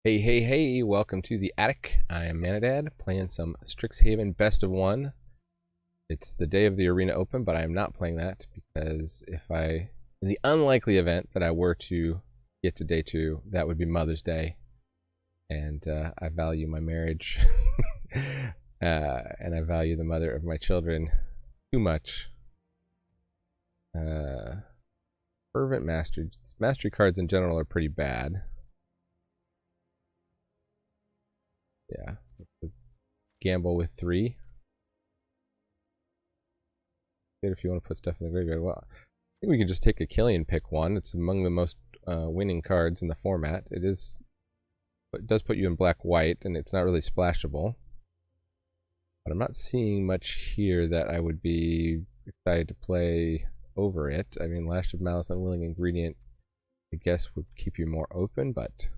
Hey, hey, hey, welcome to the attic. I am Manadad, playing some Strixhaven Best of One. It's the day of the Arena Open, but I am not playing that because in the unlikely event that I were to get to day two, that would be Mother's Day. And I value my marriage. And I value the mother of my children too much. Fervent Mastery. Mastery cards in general are pretty bad. Yeah. Gamble with 3. Good if you want to put stuff in the graveyard. Well, I think we can just take a Killian pick one. It's among the most winning cards in the format. It does put you in black-white, and it's not really splashable. But I'm not seeing much here that I would be excited to play over it. I mean, Lash of Malice, Unwilling Ingredient, I guess would keep you more open, but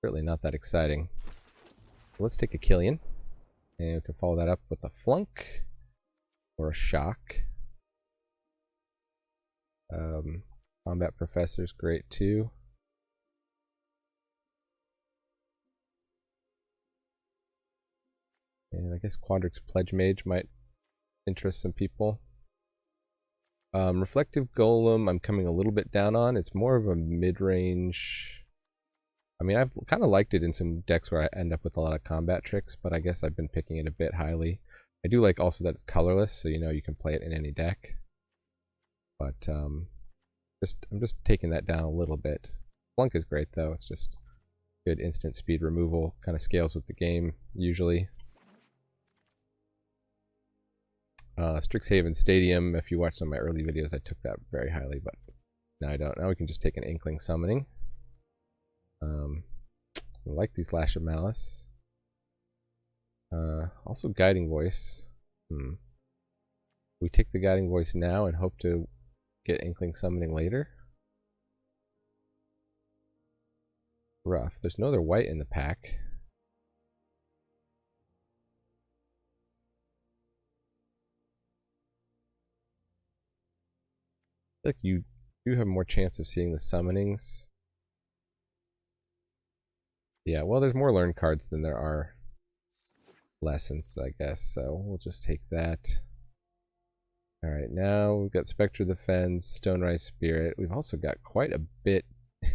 certainly not that exciting. Let's take a Killian, and we can follow that up with a Flunk or a Shock. Combat Professor's great too. And I guess Quandrix Pledge Mage might interest some people. Reflective Golem I'm coming a little bit down on. It's more of a mid-range. I mean, I've kind of liked it in some decks where I end up with a lot of combat tricks, but I guess I've been picking it a bit highly. I do like also that it's colorless, so you can play it in any deck. But I'm just taking that down a little bit. Flunk is great though. It's just good instant speed removal. Kind of scales with the game usually. Strixhaven Stadium. If you watch some of my early videos, I took that very highly, but now I don't. Now we can just take an Inkling Summoning. I like these Lash of Malice. Also Guiding Voice. We take the Guiding Voice now and hope to get Inkling Summoning later. Rough. There's no other white in the pack. I feel like you do have more chance of seeing the summonings. Yeah, well, there's more learn cards than there are lessons, I guess, so we'll just take that. Alright, now we've got Spectre of the Fens, Stonerise Spirit. We've also got quite a bit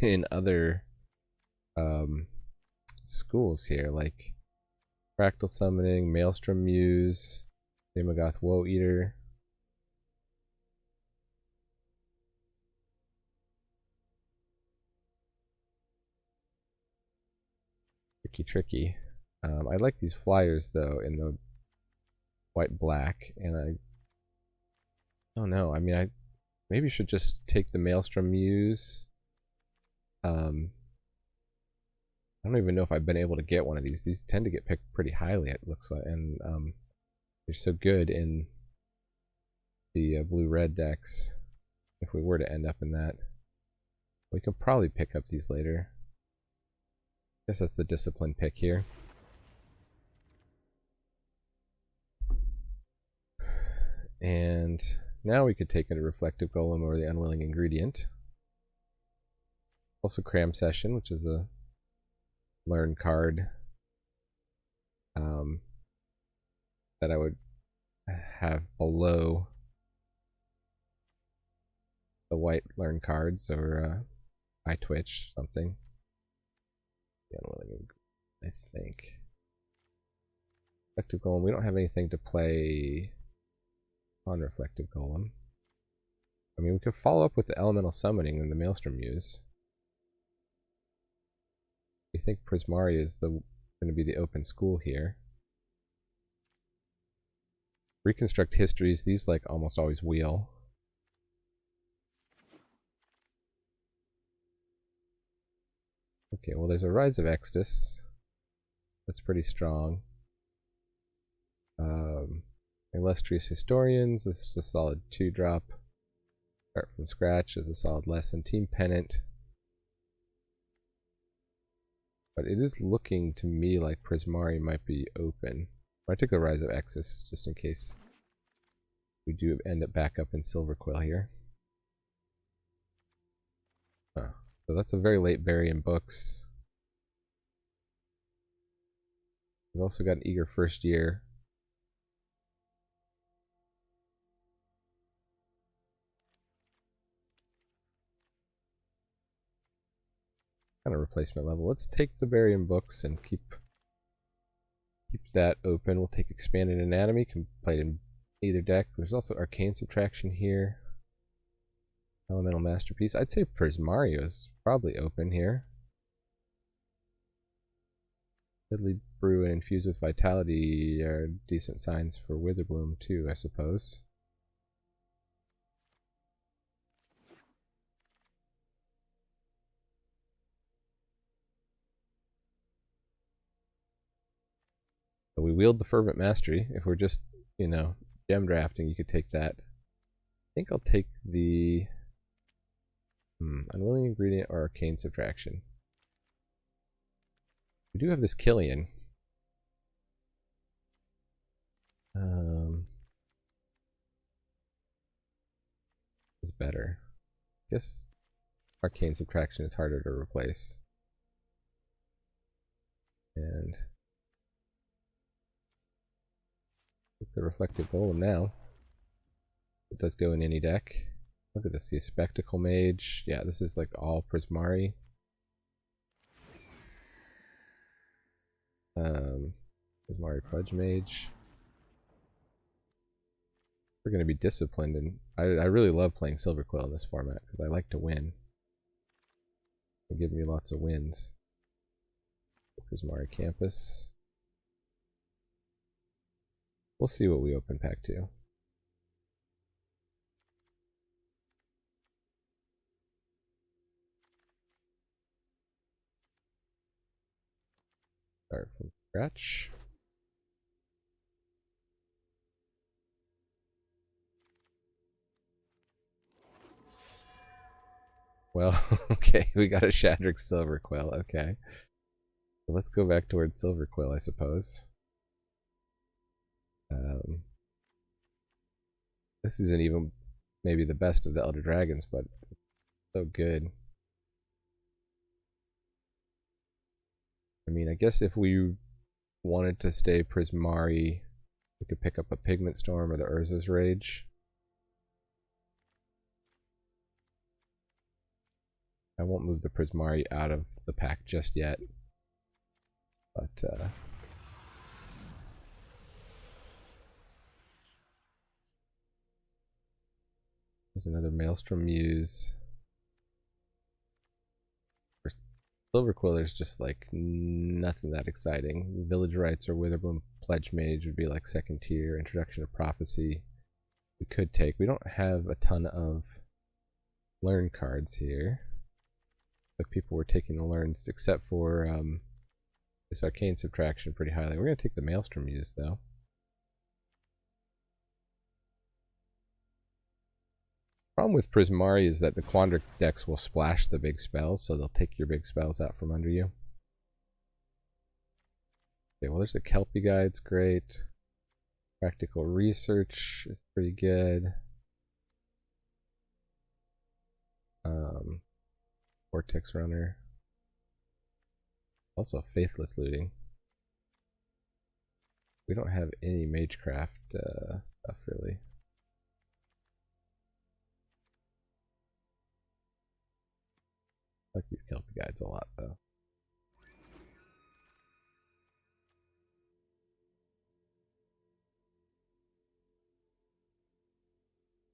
in other schools here, like Fractal Summoning, Maelstrom Muse, Daemogoth Woe Eater. Tricky. I like these flyers though in the white black, and I don't know. I mean, I maybe should just take the Maelstrom Muse. I don't even know if I've been able to get one of these. These tend to get picked pretty highly, it looks like, and they're so good in the blue-red decks. If we were to end up in that, we could probably pick up these later. I guess that's the discipline pick here. And now we could take a Reflective Golem or the Unwilling Ingredient. Also Cram Session, which is a learn card that I would have below the white learn cards, or I Twitch something. The Unwilling, I think. Reflective Golem, we don't have anything to play on Reflective Golem. I mean, we could follow up with the Elemental Summoning and the Maelstrom Muse. We think Prismari is going to be the open school here. Reconstruct Histories, these like almost always wheel. Okay, well there's a Rise of Extus. That's pretty strong. Illustrious Historians, this is a solid 2-drop. Start from Scratch is a solid lesson. Team Pennant. But it is looking to me like Prismari might be open. I took the Rise of Extus just in case we do end up back up in Silverquill here. So that's a very late bury in books. We've also got an eager first year. Kind of replacement level. Let's take the Barium books and keep that open. We'll take Expanded Anatomy, can play it in either deck. There's also Arcane Subtraction here. Elemental Masterpiece. I'd say Prismari is probably open here. Deadly Brew and Infused with Vitality are decent signs for Witherbloom too, I suppose. But we wield the Fervent Mastery. If we're just, gem drafting, you could take that. I think I'll take the Unwilling Ingredient or Arcane Subtraction. We do have this Killian. Is better. I guess Arcane Subtraction is harder to replace. And the Reflective Golem now. It does go in any deck. Look at this, the Spectacle Mage. Yeah, this is like all Prismari. Prismari Pledge Mage. We're going to be disciplined, and I really love playing Silverquill in this format because I like to win. It'll give me lots of wins. Prismari Campus. We'll see what we open pack 2. Start from scratch. Well, okay, we got a Shadrach Silverquill, okay. So let's go back towards Silverquill, I suppose. This isn't even maybe the best of the Elder Dragons, but it's so good. I mean, I guess if we wanted to stay Prismari, we could pick up a Pigment Storm or the Urza's Rage. I won't move the Prismari out of the pack just yet. But, there's another Maelstrom Muse. For Silverquill, there's just like nothing that exciting. Village Rites or Witherbloom Pledge Mage would be like second tier. Introduction of Prophecy we could take. We don't have a ton of learn cards here. But people were taking the learns except for this Arcane Subtraction pretty highly. We're going to take the Maelstrom Muse though. Problem with Prismari is that the Quandrix decks will splash the big spells, so they'll take your big spells out from under you. Okay, well there's the Kelpie Guide's great. Practical Research is pretty good. Vortex Runner. Also Faithless Looting. We don't have any Magecraft stuff really. I like these Kelpie Guides a lot though.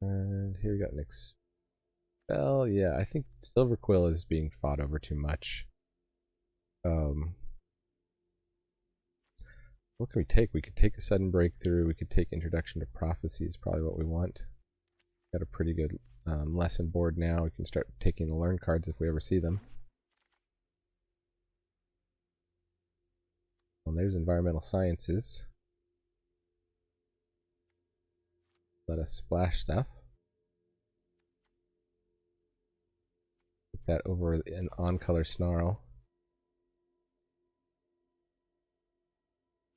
And here we got an Expel. Yeah, I think Silverquill is being fought over too much. What can we take? We could take a Sudden Breakthrough. We could take Introduction to Prophecy is probably what we want. Got a pretty good lesson board now. We can start taking the learn cards if we ever see them. Well, there's Environmental Sciences. Let us splash stuff. Put that over an on-color Snarl.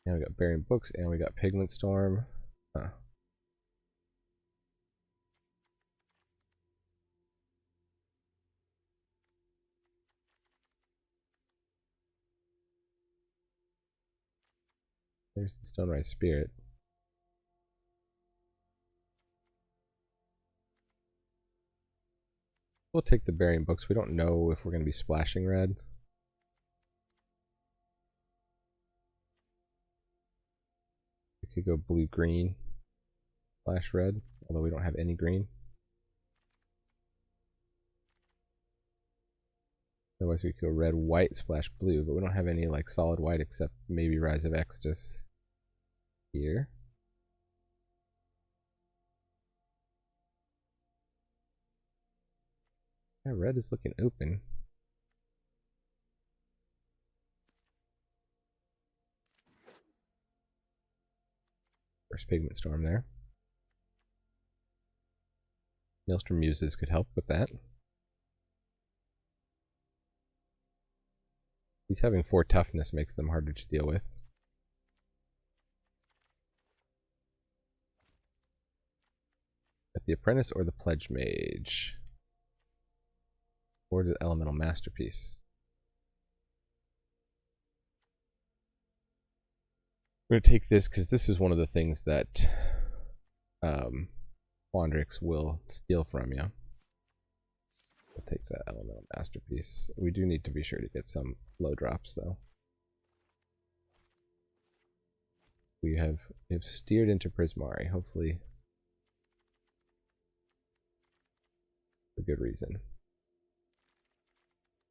Now we got Barium Books and we got Pigment Storm. Huh. There's the Stonerise Spirit. We'll take the Burying Books. We don't know if we're going to be splashing red. We could go blue-green, splash red, although we don't have any green. Otherwise we could go red, white, splash blue, but we don't have any like solid white except maybe Rise of Extus here. Yeah, red is looking open. First Pigment Storm there. Maelstrom Muses could help with that. He's having 4 toughness makes them harder to deal with. At the Apprentice or the Pledge Mage? Or the Elemental Masterpiece? I'm going to take this because this is one of the things that Quandrix will steal from you. We'll take that Elemental Masterpiece. We do need to be sure to get some low drops though. We have steered into Prismari, hopefully for good reason.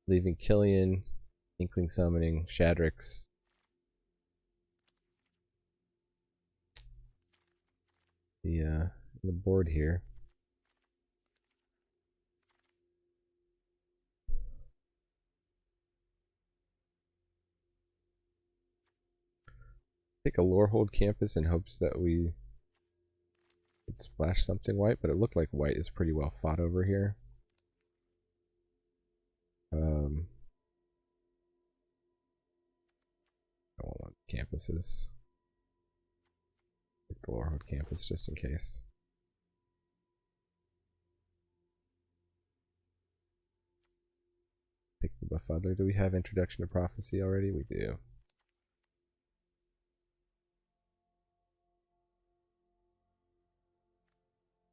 Leaving Killian, Inkling Summoning, Shadrix. The board here. Take a Lorehold Campus in hopes that we could splash something white, but it looked like white is pretty well fought over here. I don't want campuses. Take the Lorehold Campus just in case. Take the Befuddler. Do we have Introduction to Prophecy already? We do.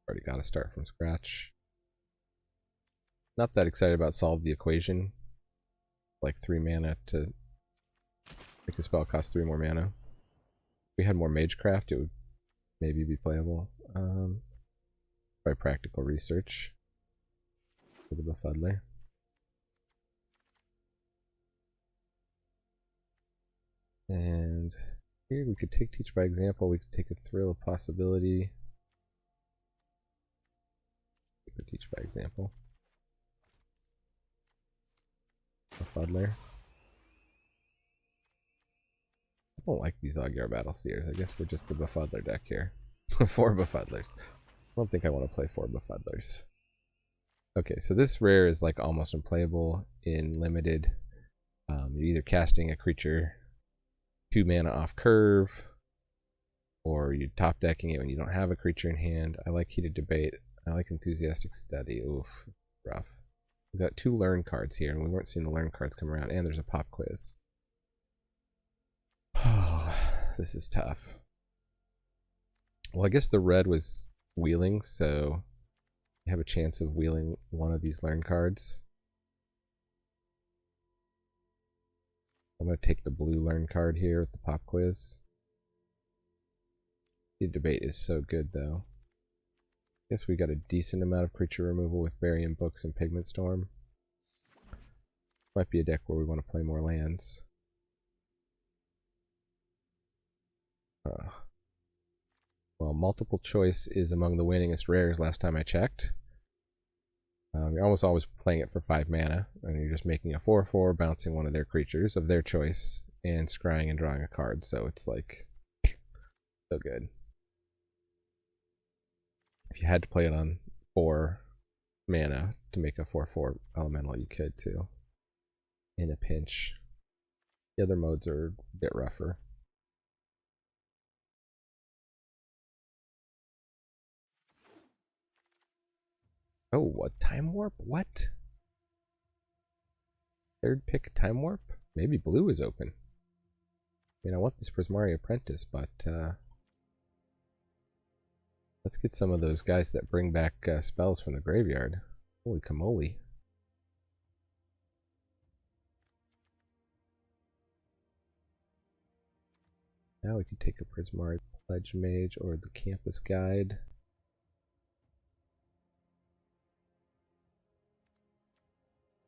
Already got to start from scratch. Not that excited about Solve the Equation. Like 3 mana to make a spell cost 3 more mana. If we had more Magecraft, it would maybe be playable. By Practical Research for the Befuddler. And here we could take Teach by Example. We could take a Thrill of Possibility. We could Teach by Example. Befuddler. I don't like these Magyar Battleseers. I guess we're just the Befuddler deck here. 4 Befuddlers. I don't think I want to play 4 Befuddlers. Okay, so this rare is like almost unplayable in limited. You're either casting a creature 2 mana off curve, or you're top decking it when you don't have a creature in hand. I like Heated Debate. I like Enthusiastic Study. Oof, rough. We've got 2 learn cards here, and we weren't seeing the learn cards come around, and there's a pop quiz. Oh, this is tough. Well, I guess the red was wheeling, so you have a chance of wheeling one of these learn cards. I'm going to take the blue learn card here with the pop quiz. The debate is so good though. Guess we got a decent amount of creature removal with Burying Books and Pigment Storm. Might be a deck where we want to play more lands. Well, multiple choice is among the winningest rares last time I checked. You're almost always playing it for 5 mana, and you're just making a 4/4, bouncing one of their creatures of their choice, and scrying and drawing a card, so it's like, so good. If you had to play it on 4 mana to make a 4/4 elemental, you could too, in a pinch. The other modes are a bit rougher. Oh, what? Time Warp? What? 3rd pick Time Warp? Maybe blue is open. mean, I want this Prismari Apprentice, but let's get some of those guys that bring back spells from the graveyard. Holy camole. Now we can take a Prismari Pledge Mage or the Campus Guide.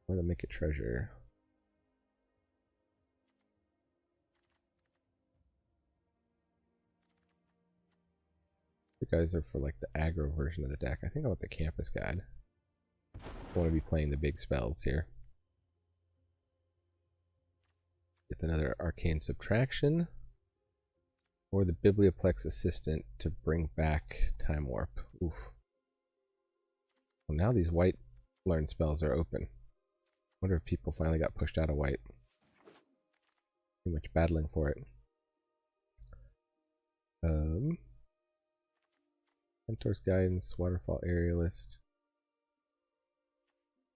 Or the Make a Treasure. The guys are for like the aggro version of the deck. I think I want the Campus Guide. I want to be playing the big spells here. Get another Arcane Subtraction. Or the Biblioplex Assistant to bring back Time Warp. Oof. Well, now these white learn spells are open. I wonder if people finally got pushed out of white. Too much battling for it. Mentor's Guidance, Waterfall Aerialist.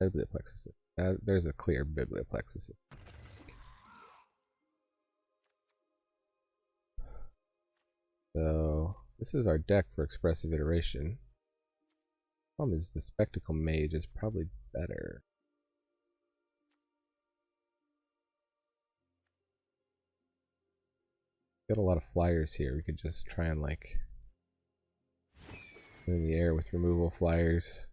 Biblioplex Assistant. There's a clear Biblioplex Assistant. So this is our deck for Expressive Iteration. Problem is the Spectacle Mage is probably better. Got a lot of flyers here. We could just try and like in the air with removal flyers.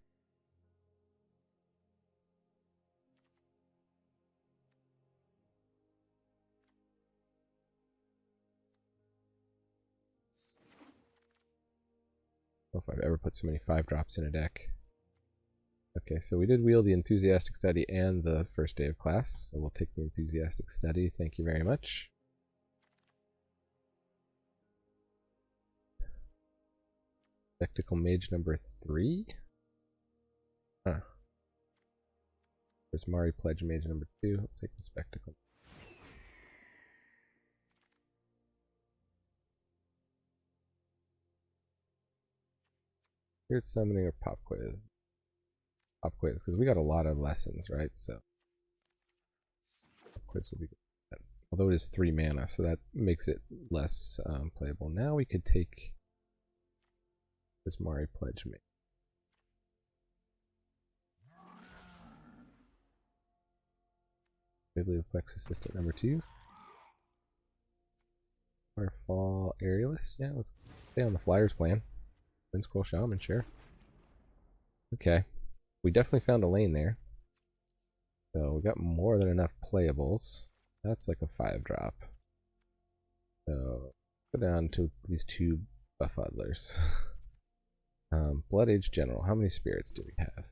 I don't know if I've ever put so many 5-drops in a deck. Okay, so we did wheel the Enthusiastic Study and the first day of class, so we'll take the Enthusiastic Study. Thank you very much. Spectacle Mage number 3. Huh. Prismari Pledge Mage number 2. I'll take the Spectacle. Spirit Summoning or Pop Quiz? Pop Quiz, because we got a lot of lessons, right? So Pop Quiz will be good. Although it is 3 mana, so that makes it less playable. Now we could take Prismari Pledge Mage. Biblioplex Assistant number 2. Waterfall Aerialist. Yeah, let's stay on the Flyers plan. Twin Scroll Shaman, sure. Okay. We definitely found a lane there. So we got more than enough playables. That's like a 5-drop. So go down to these 2 Befuddlers. Blood Age General. How many spirits do we have?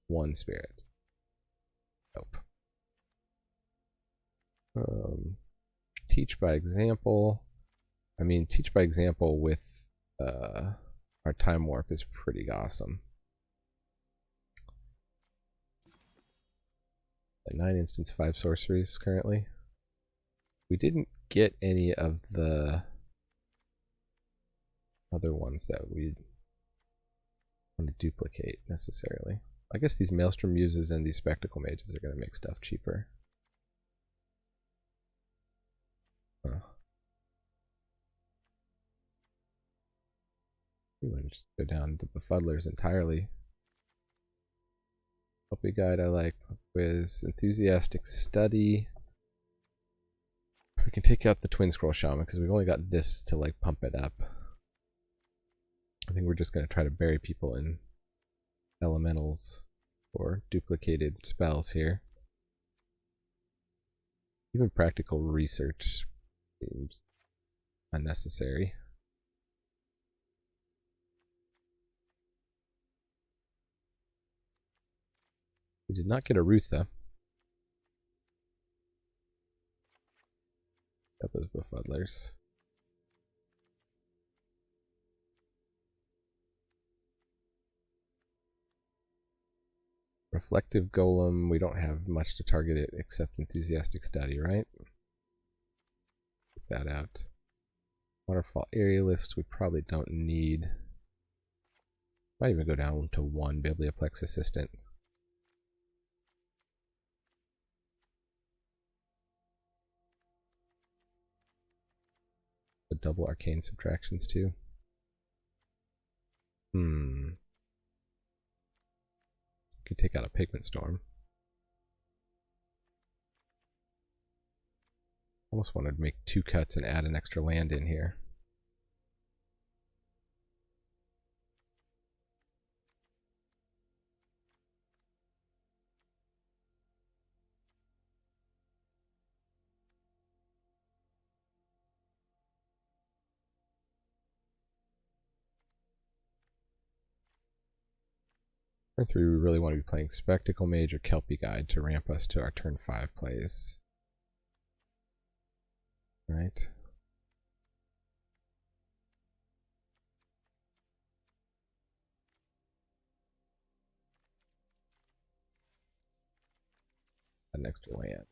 1 spirit. Nope. Teach by example. I mean, teach by example with our Time Warp is pretty awesome. 9 instants, 5 sorceries currently. We didn't get any of the other ones that we want to duplicate necessarily. I guess these Maelstrom Muses and these Spectacle Mages are going to make stuff cheaper. Huh. We want to just go down the Befuddlers entirely. Puppy Guide I like. Quiz, Enthusiastic Study. We can take out the Twin Scroll Shaman because we've only got this to like pump it up. I think we're just going to try to bury people in elementals or duplicated spells here. Even practical research seems unnecessary. We did not get a Ruth though. Got those Befuddlers. Reflective Golem, we don't have much to target it except Enthusiastic Study, right? Get that out. Waterfall Aerialist, we probably don't need. Might even go down to 1 Biblioplex Assistant. double arcane subtractions too. Could take out a Pigment Storm. Almost wanted to make 2 cuts and add an extra land in here. Turn 3, we really want to be playing Spectacle Mage or Kelpie Guide to ramp us to our turn 5 plays. Right. An extra land.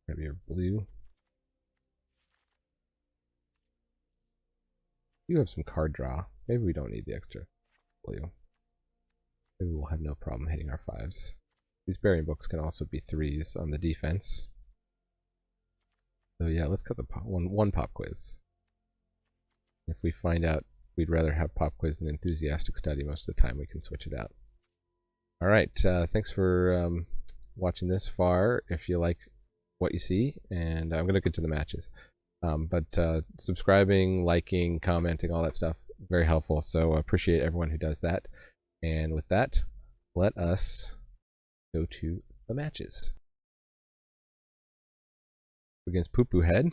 Maybe your blue. You have some card draw. Maybe we don't need the extra blue. Maybe we'll have no problem hitting our 5s. These Burying Books can also be 3s on the defense. So yeah, let's cut the one pop quiz. If we find out we'd rather have pop quiz than enthusiastic study most of the time, we can switch it out. Alright, thanks for watching this far. If you like what you see, and I'm going to get to the matches. But subscribing, liking, commenting, all that stuff, very helpful. So I appreciate everyone who does that. And with that, let us go to the matches. Against Poo Poo Head.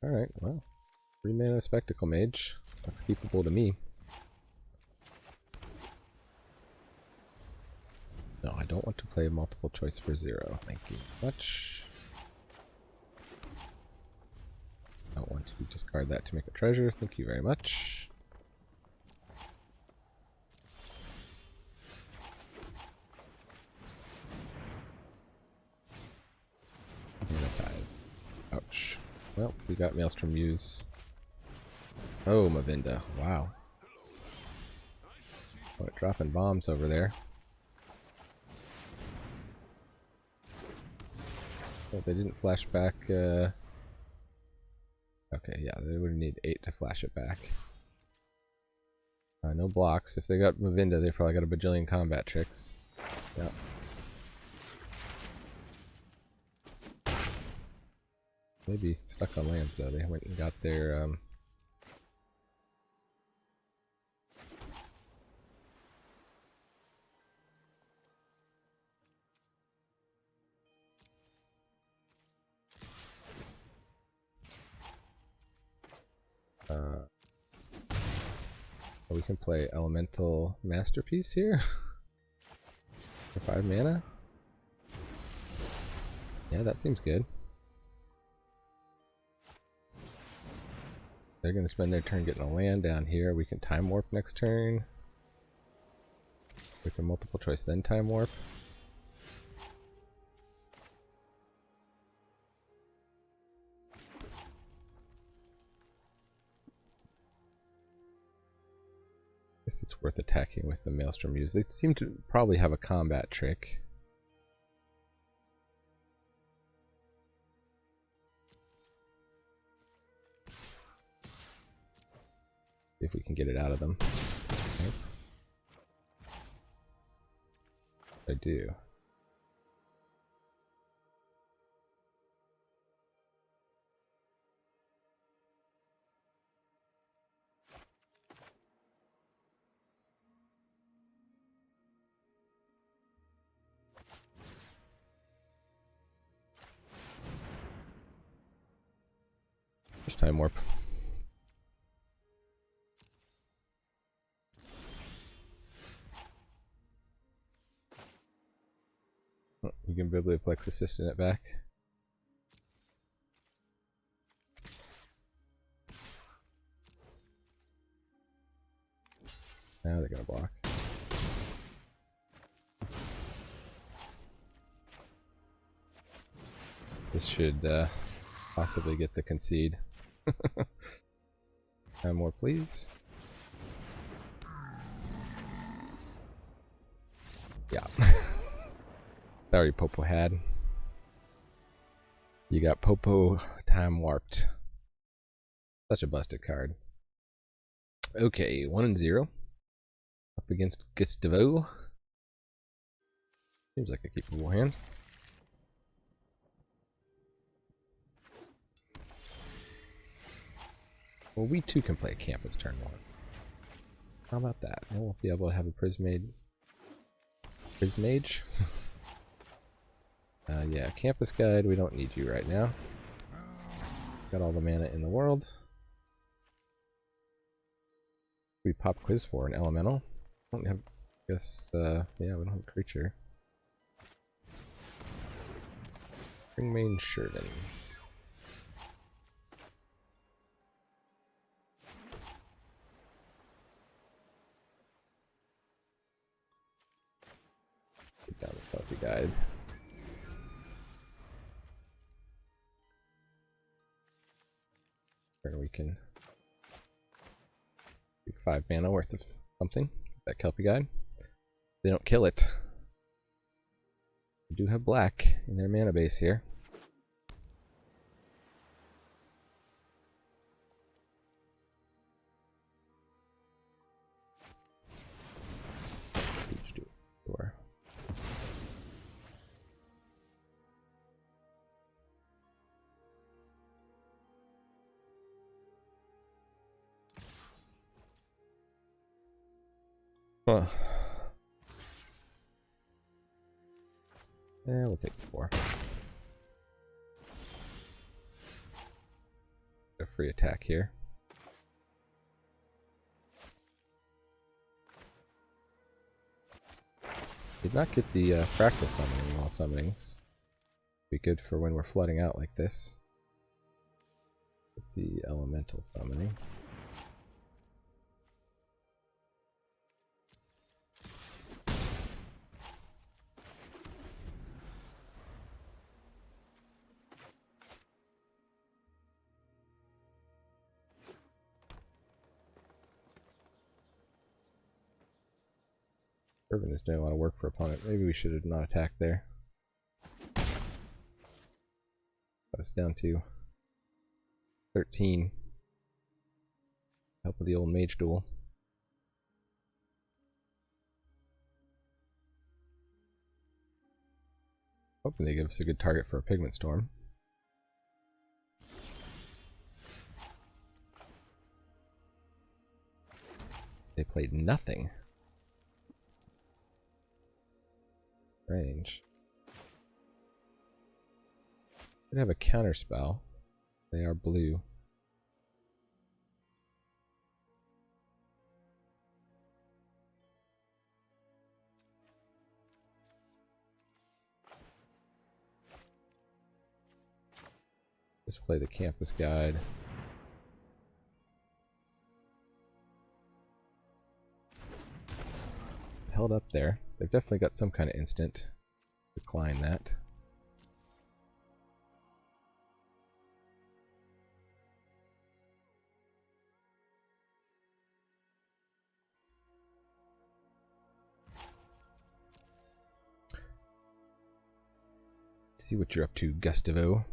Alright, well, 3 mana Spectacle Mage. Looks keepable to me. No, I don't want to play multiple choice for 0. Thank you much. I don't want to discard that to make a treasure. Thank you very much. Ouch. Well, we got Maelstrom Muse. Oh, Mavinda. Wow. Oh, dropping bombs over there. Oh, they didn't flash back. Okay, yeah, they would need 8 to flash it back. No blocks. If they got Mavinda, they probably got a bajillion combat tricks. Yeah. Maybe stuck on lands though. They went and got their we can play Elemental Masterpiece here for 5 mana. Yeah, that seems good. They're going to spend their turn getting a land down here. We can Time Warp next turn. We can multiple choice then Time Warp. I guess it's worth attacking with the Maelstrom Muse. They seem to probably have a combat trick. If we can get it out of them. Okay. I do. Just Time Warp. We can Biblioplex Assistant it back. Now they're gonna block. This should possibly get the concede. Time more, please. Yeah. Sorry, Popo had. You got Popo time warped. Such a busted card. Okay, 1-0. Up against Gustavo. Seems like a keepable hand. Well, we too can play Campus turn 1. How about that? We'll be able to have a Prismage. Yeah, Campus Guide, we don't need you right now. Got all the mana in the world. We pop quiz for an elemental. Don't have, I guess, yeah, we don't have a creature. Ringmane Sherden. Get down the Healthy Guide. Where we can do 5 mana worth of something. That Kelpie Guide. They don't kill it. We do have black in their mana base here. Sure. Huh. Yeah, we'll take the 4. A free attack here. Did not get the fractal summoning while summonings. Be good for when we're flooding out like this. Get the elemental summoning. Irvin is doing a lot of work for opponent. Maybe we should have not attacked there. Got us down to 13. Help with the old mage duel. Hoping they give us a good target for a Pigment Storm. They played nothing. Range. They have a counter spell. They are blue. Just play the Campus Guide. Held up there. They've definitely got some kind of instant. Decline that. See what you're up to, Gustavo.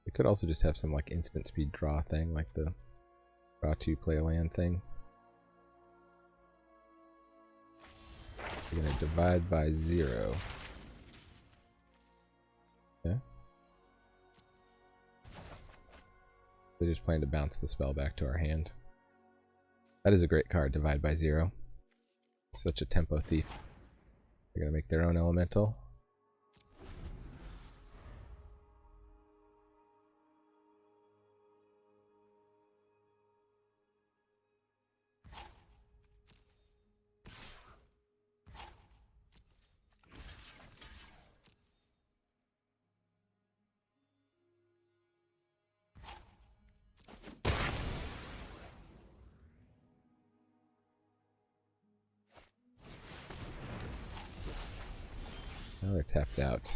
We could also just have some like instant speed draw thing, like the draw 2 play a land thing. We're gonna divide by 0. Okay. They're just planning to bounce the spell back to our hand. That is a great card, divide by 0. Such a tempo thief. They're gonna make their own elemental. Now they're tapped out.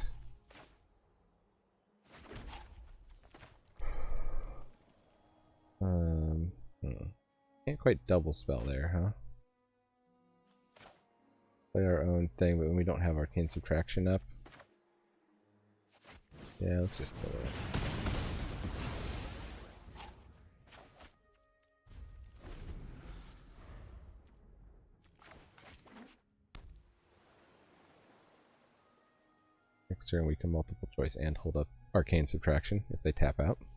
Can't quite double spell there, huh? Play our own thing, but when we don't have Arcane Subtraction up. Yeah, let's just go there. Next turn we can multiple choice and hold up Arcane Subtraction if they tap out. If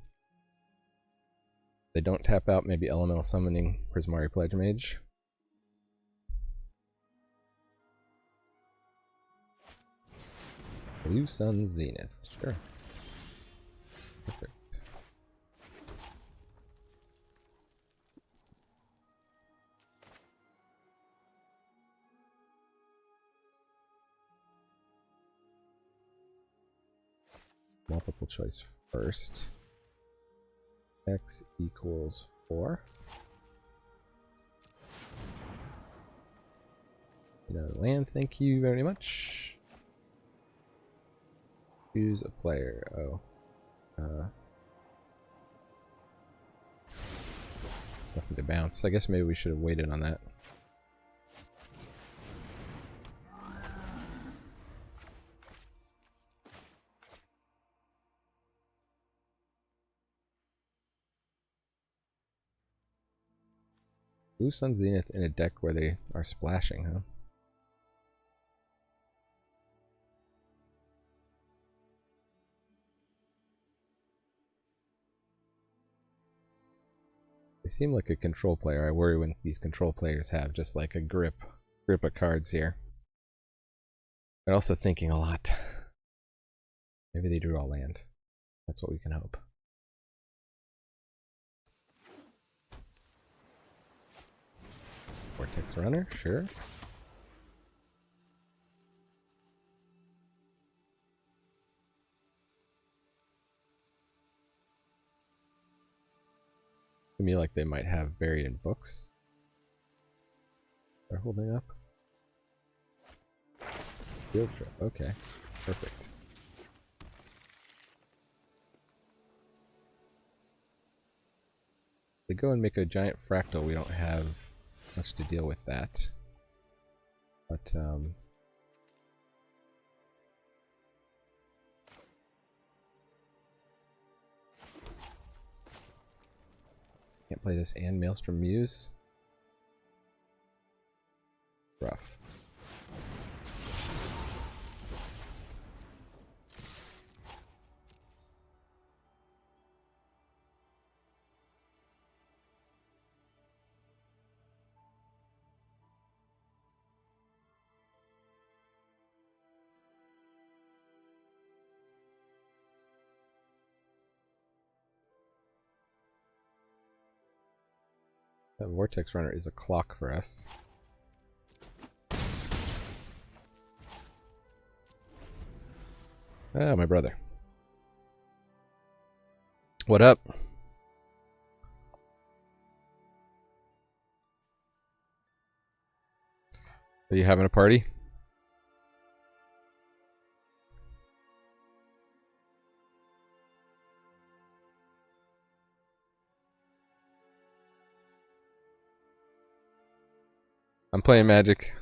they don't tap out, maybe Elemental Summoning Prismari Pledge Mage. Blue Sun Zenith, sure. Perfect. Multiple choice first. X equals 4. Another land, thank you very much. Choose a player. Oh. Nothing to bounce. I guess maybe we should have waited on that. Blue Sun Zenith in a deck where they are splashing, huh? They seem like a control player. I worry when these control players have just like a grip of cards here. They're also thinking a lot. Maybe they drew all land. That's what we can hope. Vortex Runner, sure. To me, like they might have Buried in Books. They're holding up. Field Trip, okay. Perfect. They go and make a giant fractal, we don't have much to deal with that. But, can't play this and Maelstrom Muse. Rough. That Vortex Runner is a clock for us. Ah, my brother. What up? Are you having a party? I'm playing Magic.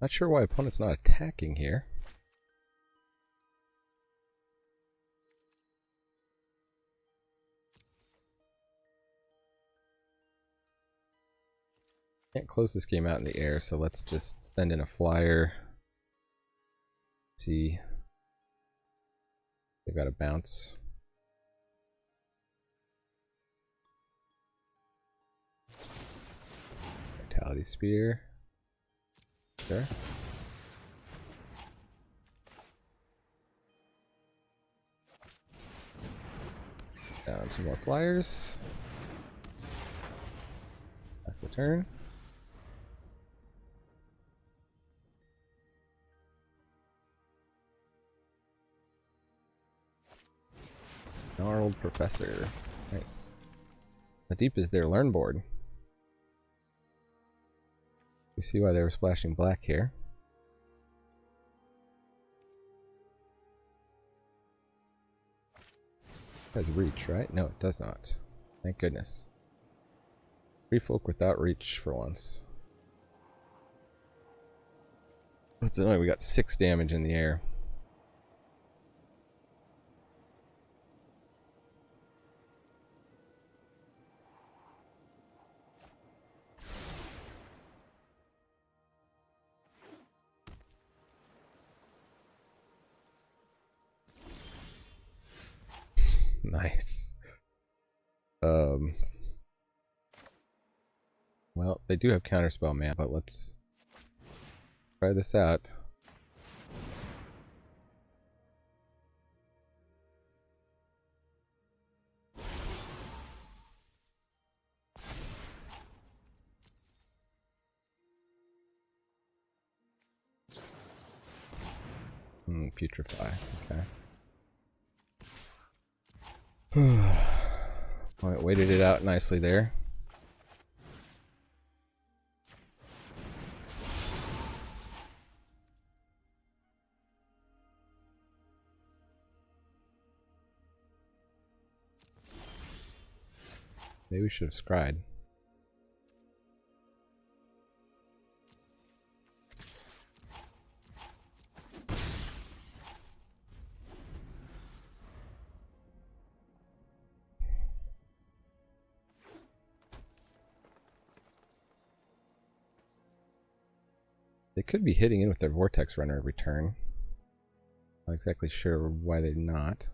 Not sure why opponent's not attacking here. Can't close this game out in the air, so let's just send in a flyer. See. They got a bounce. Vitality Spear. Sure. Down some more flyers. That's the turn. Gnarled Professor. Nice. How deep is their learn board? You see why they were splashing black here. It has reach, right? No, it does not. Thank goodness. Free folk without reach for once. What's annoying? We got 6 damage in the air. Nice. Well, they do have counterspell mana, but let's try this out. Putrefy. Okay. Alright, waited it out nicely there. Maybe we should have scryed. They could be hitting in with their Vortex Runner every turn. Not exactly sure why they're not.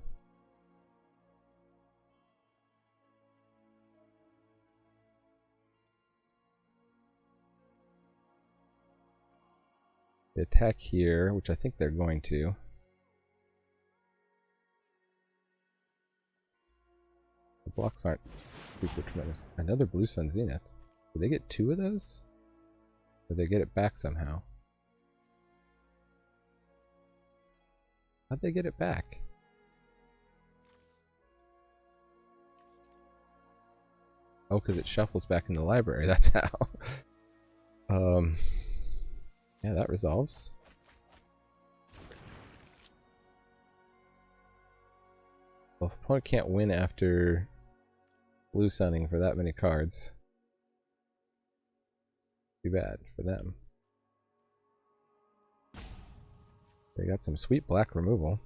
They attack here, which I think they're going to. The blocks aren't super tremendous. Another Blue Sun Zenith. Did they get 2 of those? Or did they get it back somehow? How'd they get it back? Oh, because it shuffles back in the library, that's how. Yeah, that resolves. Well, if opponent can't win after blue sunning for that many cards, too bad for them. They got some sweet black removal.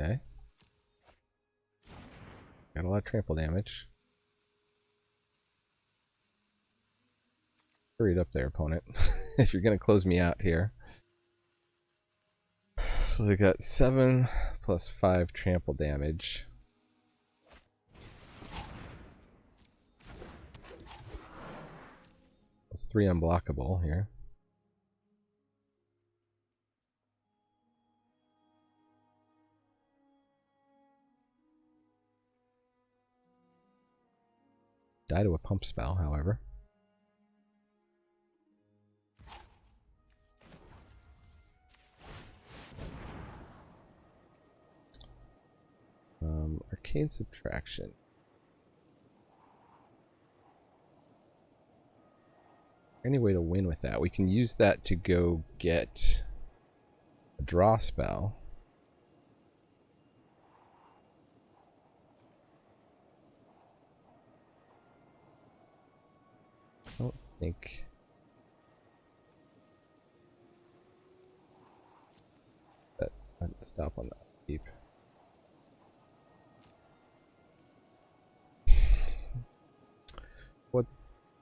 Okay. Got a lot of trample damage. Hurry it up there, opponent. If you're gonna close me out here. So they got 7 plus 5 trample damage. That's 3 unblockable here. Die to a pump spell, however. Arcane Subtraction. Any way to win with that? We can use that to go get a draw spell. I don't think Stop on that. Keep.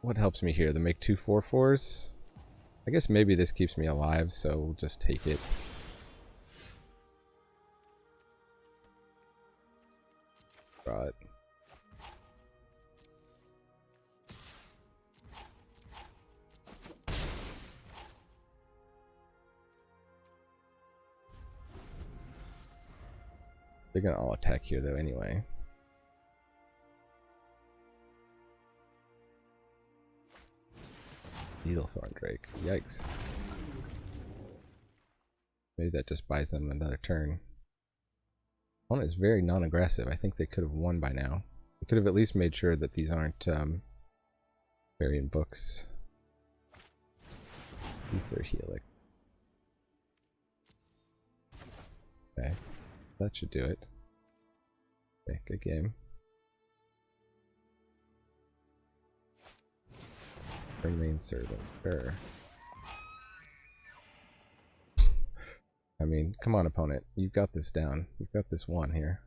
What helps me here? To make 2 4/4s? I guess maybe this keeps me alive, so we'll just take it. Draw it. They're gonna all attack here though anyway. Needlethorn Drake. Yikes. Maybe that just buys them another turn. Opponent is very non-aggressive. I think they could have won by now. They could have at least made sure that these aren't variant books. Ether Helix. Okay. That should do it. Okay, good game. Remain servant. Sure. I mean, come on, opponent. You've got this down. You've got this one here.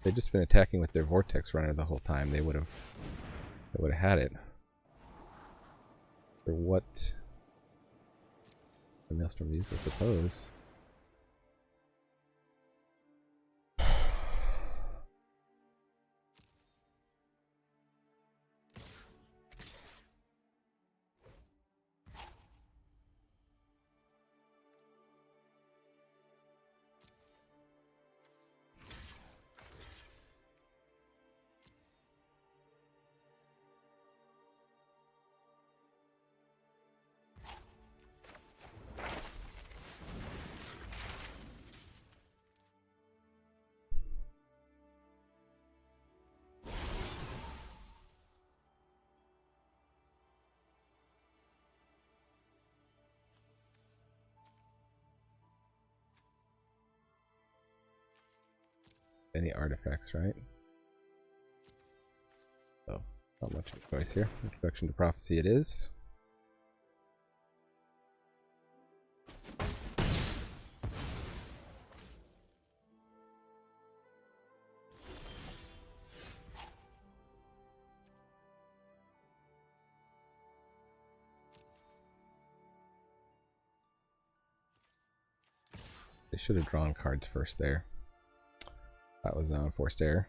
They've just been attacking with their Vortex Runner the whole time. They would have had it. For what? The Maelstrom use, I suppose. Any artifacts, right? So, not much of a choice here. Introduction to Prophecy it is. They should have drawn cards first there. That was a forced error.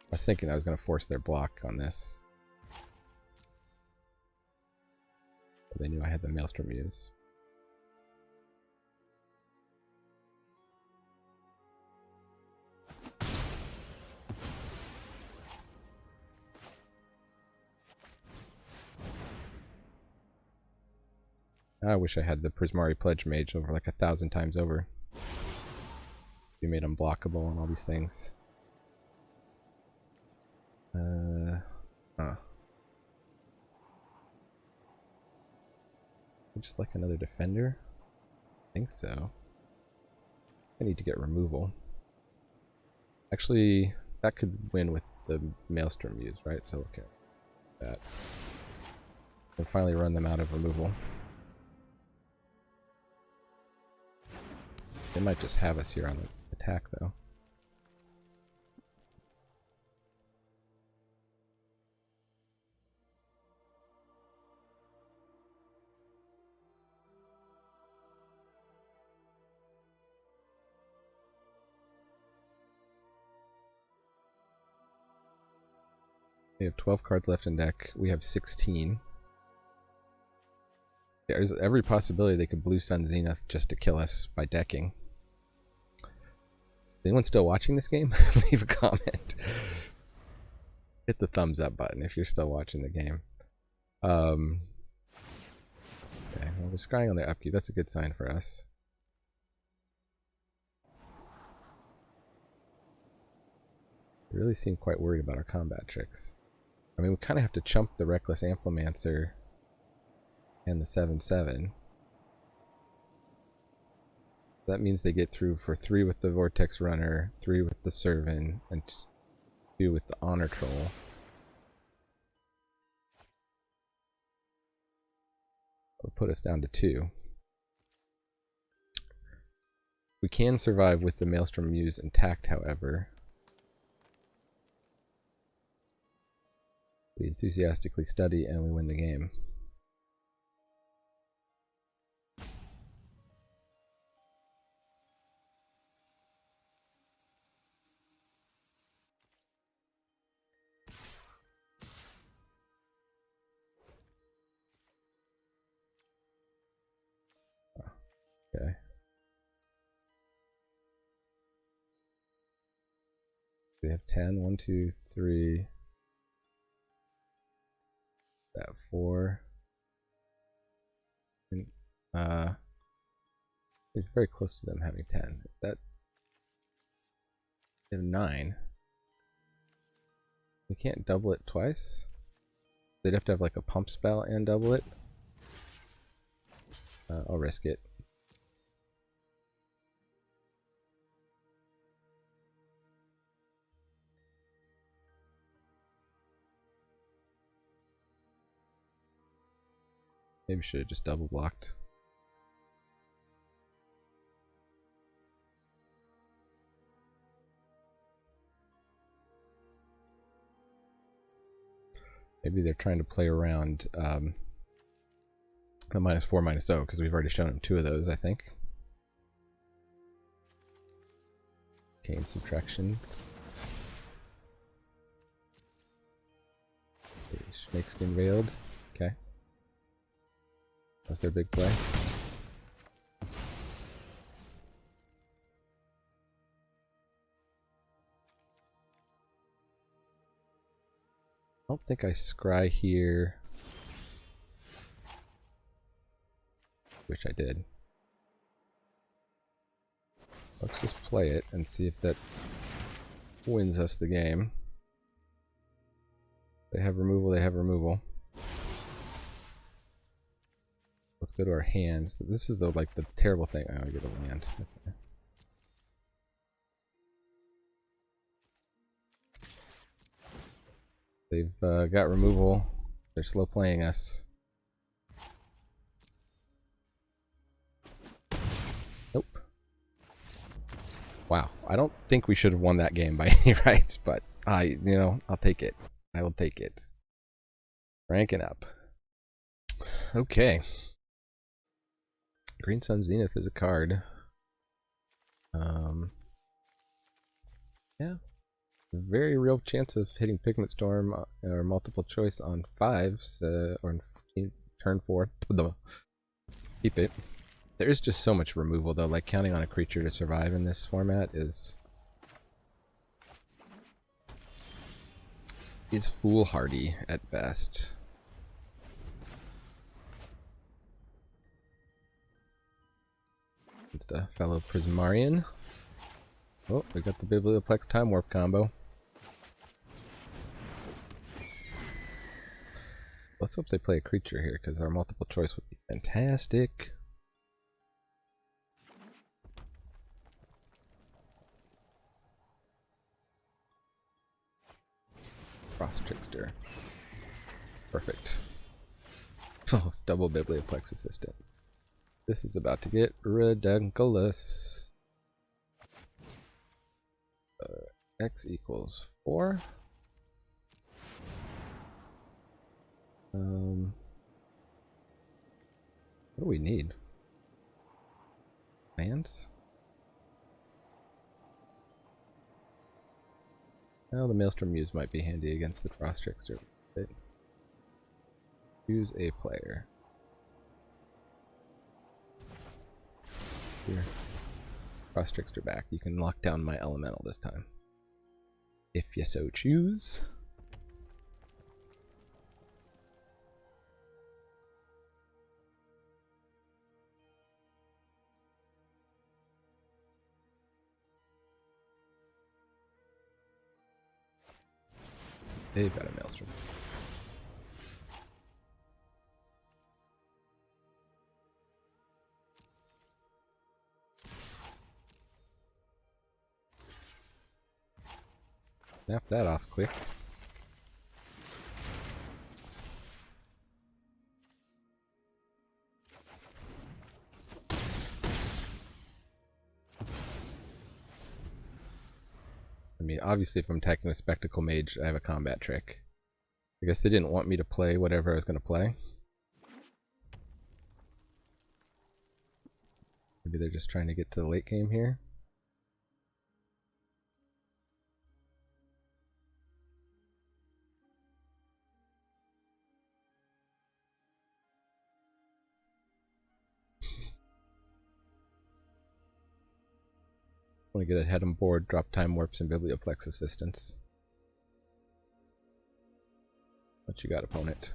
I was thinking I was going to force their block on this. But they knew I had the Maelstrom use. I wish I had the Prismari Pledge Mage over like 1,000 times over. We made them blockable and all these things. Just like another defender? I think so. I need to get removal. Actually, that could win with the Maelstrom use, right? So okay, that. We'll finally run them out of removal. They might just have us here on the attack, though. We have 12 cards left in deck. We have 16. There's every possibility they could Blue Sun Zenith just to kill us by decking. Anyone still watching this game? Leave a comment. Hit the thumbs up button if you're still watching the game. Okay, well, they're scrying on their upkeep. That's a good sign for us. They really seem quite worried about our combat tricks. I mean, we kind of have to chump the Reckless Amplemancer and the 7/7. That means they get through for 3 with the Vortex Runner, 3 with the Servant, and 2 with the Honor Troll. put us down to 2. We can survive with the Maelstrom Muse intact, however. We enthusiastically study and we win the game. Okay. We have 10. 1, 2, 3. That 4. And, it's very close to them having 10. Is that? They have 9. We can't double it twice. They'd have to have like a pump spell and double it. I'll risk it. Maybe should have just double blocked. Maybe they're trying to play around the -4, -0, because we've already shown them 2 of those, I think. Gain subtractions. Snakeskin Veiled. Okay. That's their big play. I don't think I scry here. Wish I did. Let's just play it and see if that wins us the game. They have removal, they have removal. Let's go to our hand. So this is the the terrible thing. Oh, I get a land. Okay. They've got removal. They're slow playing us. Nope. Wow. I don't think we should have won that game by any rights, but I'll take it. I will take it. Ranking up. Okay. Green Sun Zenith is a card. Yeah. Very real chance of hitting Pigment Storm or multiple choice on 5s or in turn 4. Keep it. There is just so much removal though, like counting on a creature to survive in this format is foolhardy at best. It's a fellow Prismarian. Oh, we got the Biblioplex Time Warp combo. Let's hope they play a creature here, because our multiple choice would be fantastic. Frost Trickster. Perfect. Oh, double Biblioplex Assistant. This is about to get ridiculous. X equals 4. What do we need? Lands? Well, the Maelstrom Muse might be handy against the Frost Trickster. Choose a player. Here. Frost Trickster back. You can lock down my elemental this time. If you so choose. They've got a Maelstrom. Snap that off quick. obviously if I'm attacking a Spectacle Mage, I have a combat trick. I guess they didn't want me to play whatever I was going to play. Maybe they're just trying to get to the late game here. Want to get ahead on board, drop Time Warps and Biblioplex Assistants. What you got, opponent?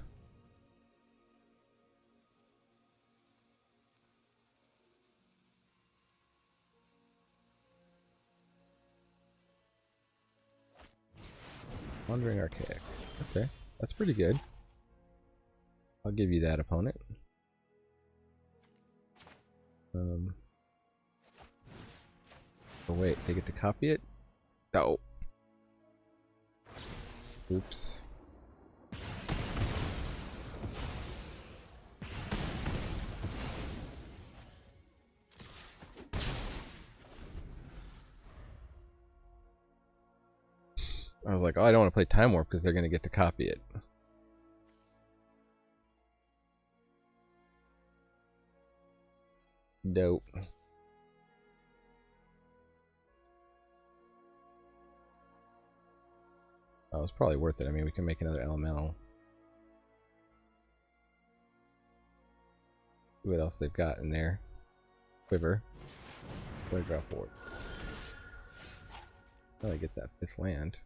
Wandering Archaic. Okay, that's pretty good. I'll give you that, opponent. Oh wait, they get to copy it? Oh. Oops. I was like, oh, I don't want to play Time Warp because they're going to get to copy it. Dope. Oh, it's probably worth it. I mean, we can make another elemental. See what else they've got in there. Quiver. Play drop board. How do I get that 5th land?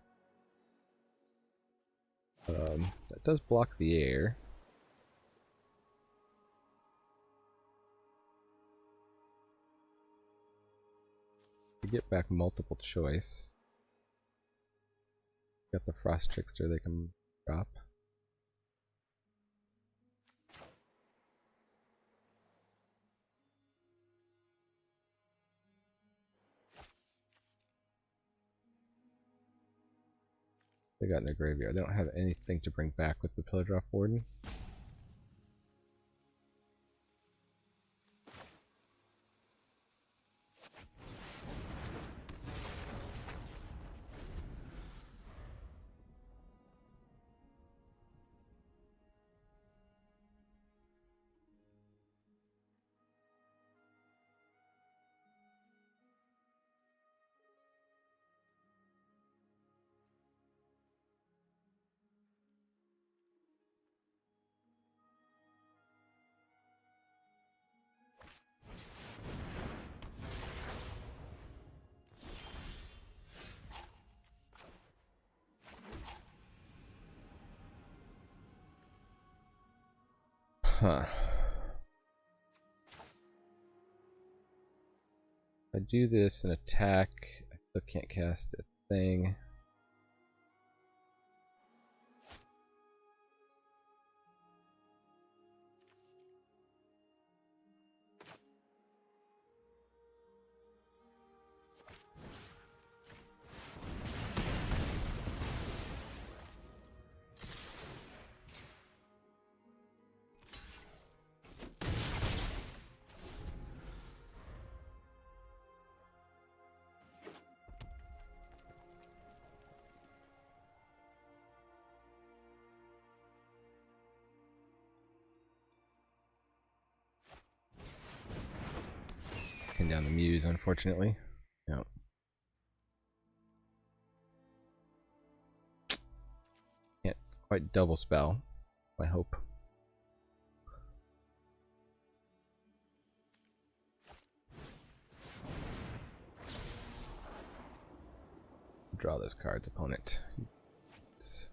That does block the air. We get back multiple choice. Got the Frost Trickster they can drop. They got in their graveyard. They don't have anything to bring back with the Pillar Drop Warden. Huh. If I do this and attack, I still can't cast a thing. Pin down the Muse, unfortunately. No. Can't quite double spell, I hope. Draw those cards, opponent. It's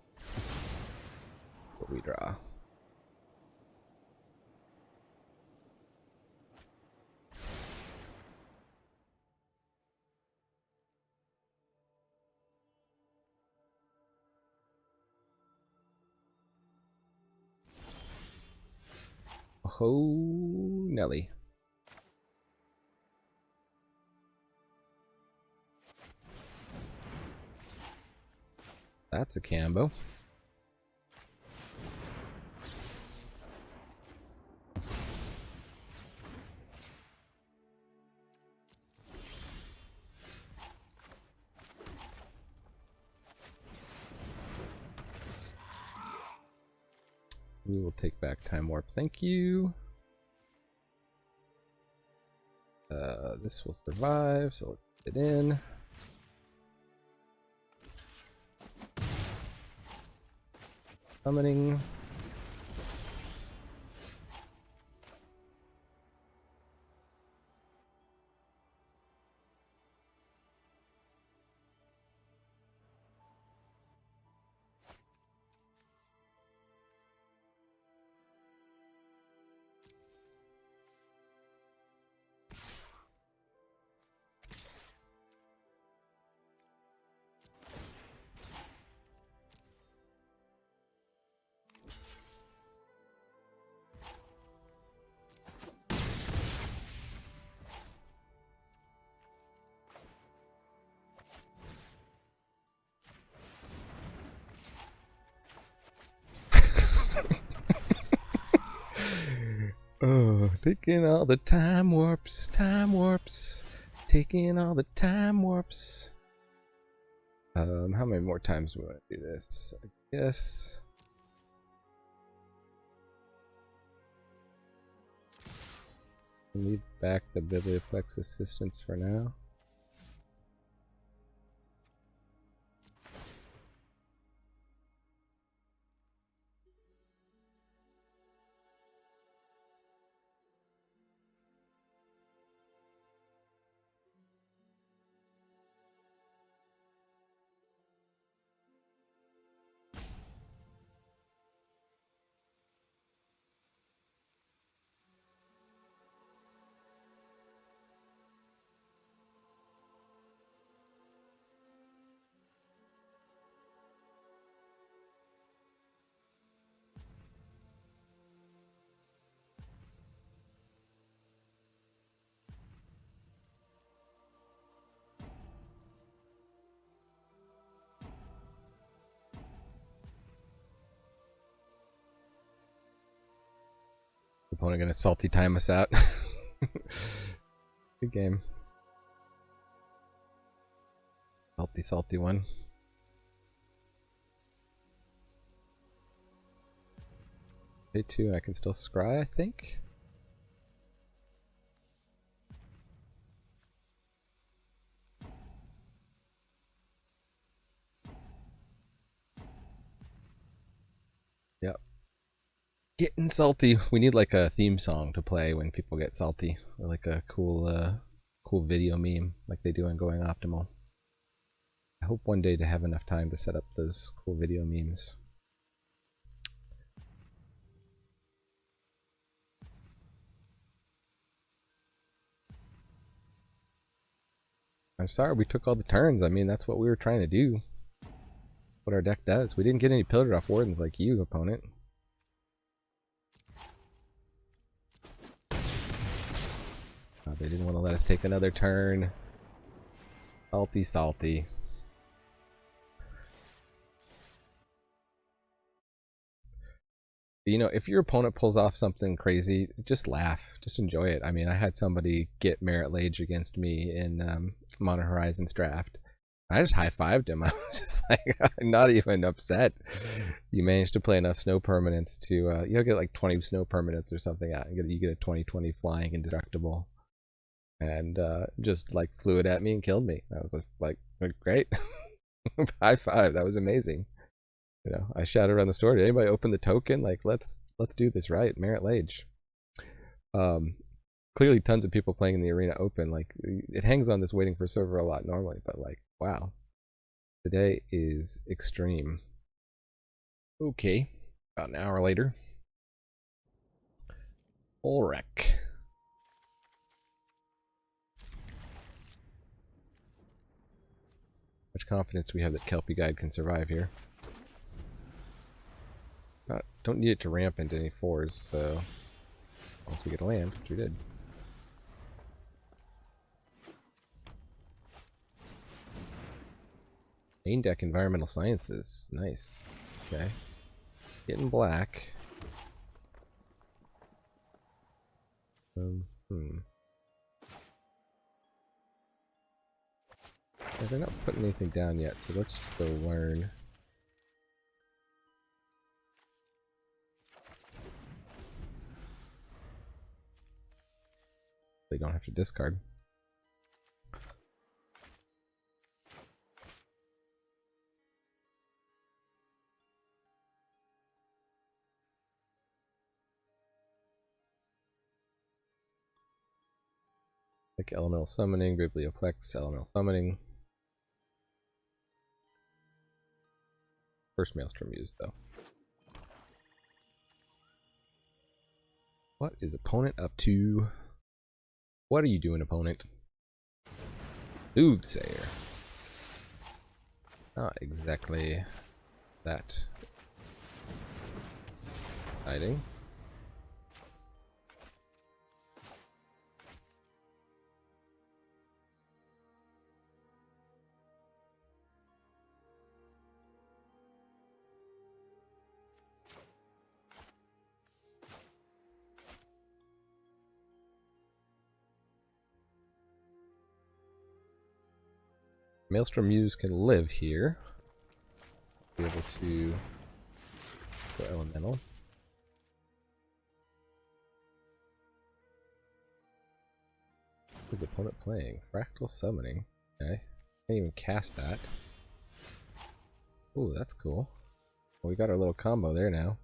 what we draw. Oh, Nelly. That's a combo. We will take back Time Warp. Thank you. This will survive, so let's put it in. Summoning. Oh, taking all the time warps, taking all the time warps. How many more times do we want to do this? I guess. Leave back the Biblioplex Assistants for now. Opponent gonna salty time us out. Good game. Salty one. Day 2, I can still scry, I think. Yep. Getting salty. We need like a theme song to play when people get salty, or like a cool video meme like they do in Going Optimal. I hope one day to have enough time to set up those cool video memes. I'm sorry we took all the turns. I mean, that's what we were trying to do. What our deck does. We didn't get any Pillar Off Wardens like you, opponent. Oh, they didn't want to let us take another turn. Salty. You know, if your opponent pulls off something crazy, just laugh. Just enjoy it. I mean, I had somebody get Merit Lage against me in Modern Horizons draft. I just high-fived him. I was just like, not even upset. You managed to play enough snow permanents to, you'll get like 20 snow permanents or something out. You get a 20/20 flying indestructible. And just like flew it at me and killed me. I was like great. High five. That was amazing. You know, I shouted around the store, did anybody open the token? Like, let's do this right. Merit Lage. Clearly tons of people playing in the arena open. Like, it hangs on this waiting for server a lot normally, but like, wow. Today is extreme. Okay. About an hour later. Ulrich. Much confidence we have that Kelpie Guide can survive here. Don't need it to ramp into any 4s, so once we get a land, which we did. Main deck Environmental Sciences. Nice. Okay. Getting black. They're not putting anything down yet, so let's just go learn. They don't have to discard. Like elemental summoning, Biblioplex, elemental summoning. First Maelstrom used though. What is opponent up to? What are you doing, opponent? Soothsayer. Not exactly that exciting. Maelstrom Muse can live here. Be able to go elemental. Who's opponent playing? Fractal summoning. Okay. Can't even cast that. Ooh, that's cool. Well, we got our little combo there now.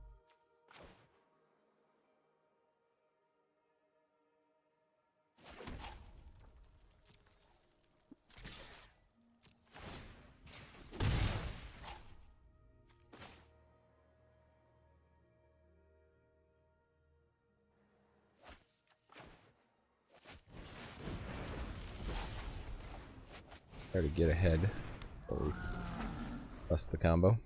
Try to get ahead before we bust the combo.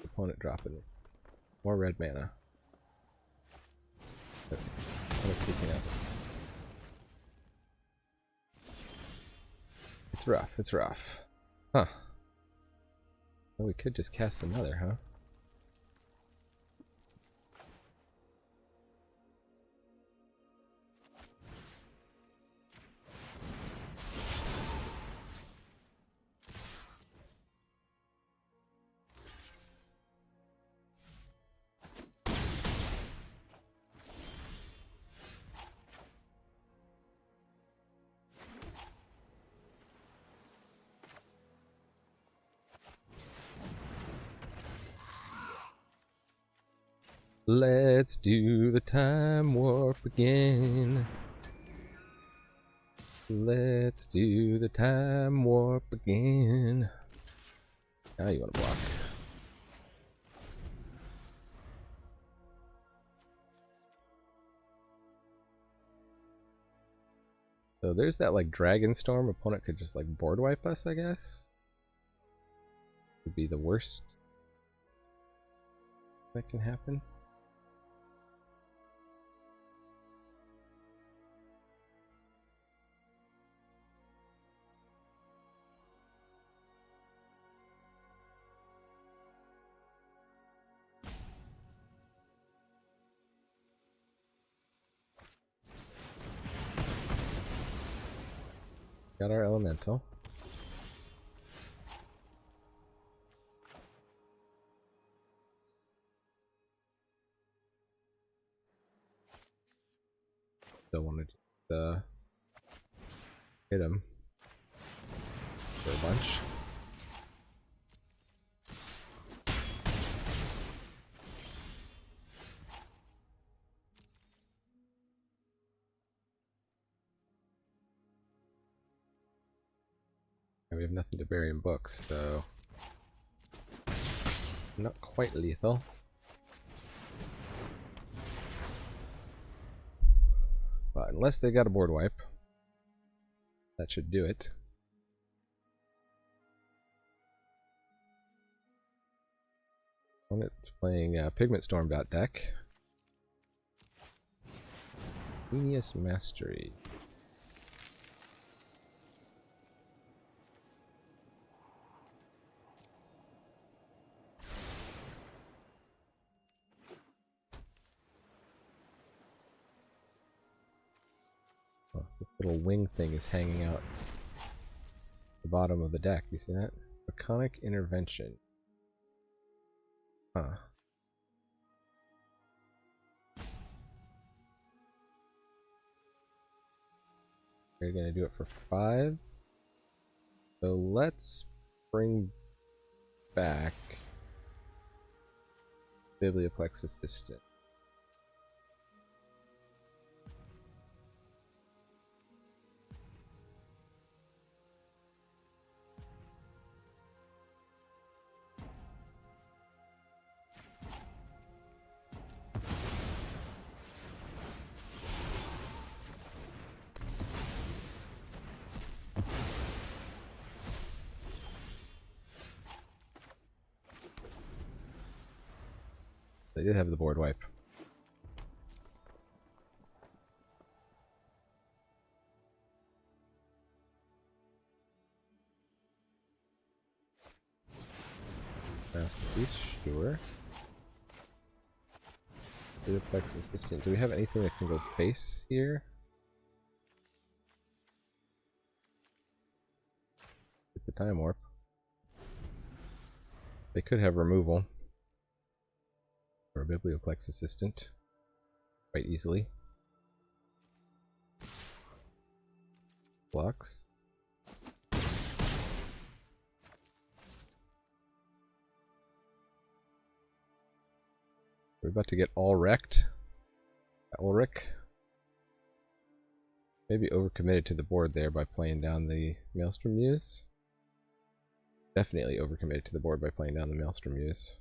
Opponent dropping more red mana. Okay. Kicking out. It's rough, it's rough. Huh. Well, we could just cast another, huh? Let's do the time warp again. Let's do the time warp again. Now you want to block. So there's that like Dragon Storm. Opponent could just like board wipe us, I guess. Would be the worst that can happen. Got our elemental. Still wanted to hit him for a bunch. And we have nothing to bury in books, so not quite lethal. But unless they got a board wipe, that should do it. Opponent playing Pigment Storm deck. Genius Mastery. Oh, this little wing thing is hanging out the bottom of the deck. You see that? Draconic Intervention. Huh. We're gonna do it for 5. So let's bring back Biblioplex Assistant. They did have the board wipe. Masterpiece, sure. Biblioplex Assistant. Do we have anything that can go face here? Get the time warp. They could have removal for a Biblioplex Assistant quite easily. Blocks. We're about to get all wrecked. Ulrich. Maybe overcommitted to the board there by playing down the Maelstrom Muse. Definitely overcommitted to the board by playing down the Maelstrom Muse.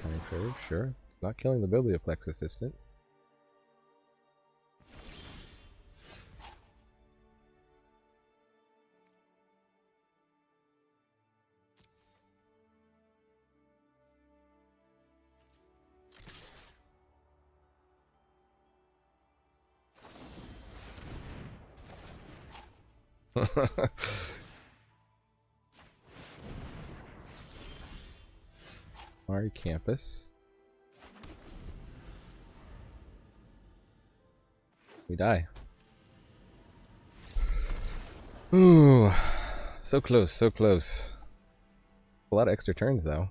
Time curve, sure. It's not killing the Biblioplex Assistant. Mari Campus. We die. Ooh, so close, so close. A lot of extra turns though.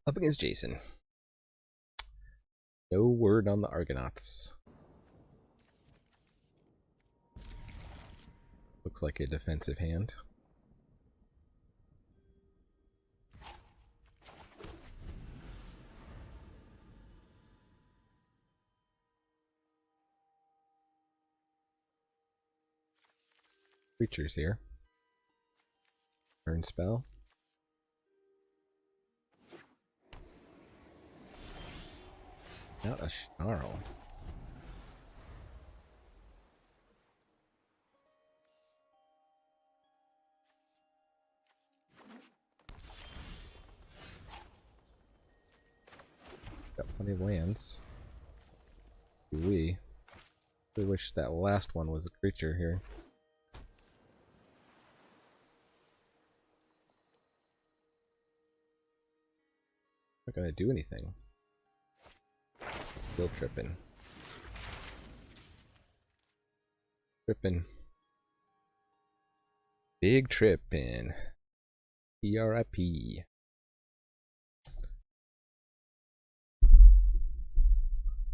Up against Jason. No word on the Argonauts. Looks like a defensive hand. Creatures here. Burn spell. Not a snarl. Got plenty of lands. We wish that last one was a creature here. Not gonna do anything. Still tripping. Tripping. Big tripping. PRIP.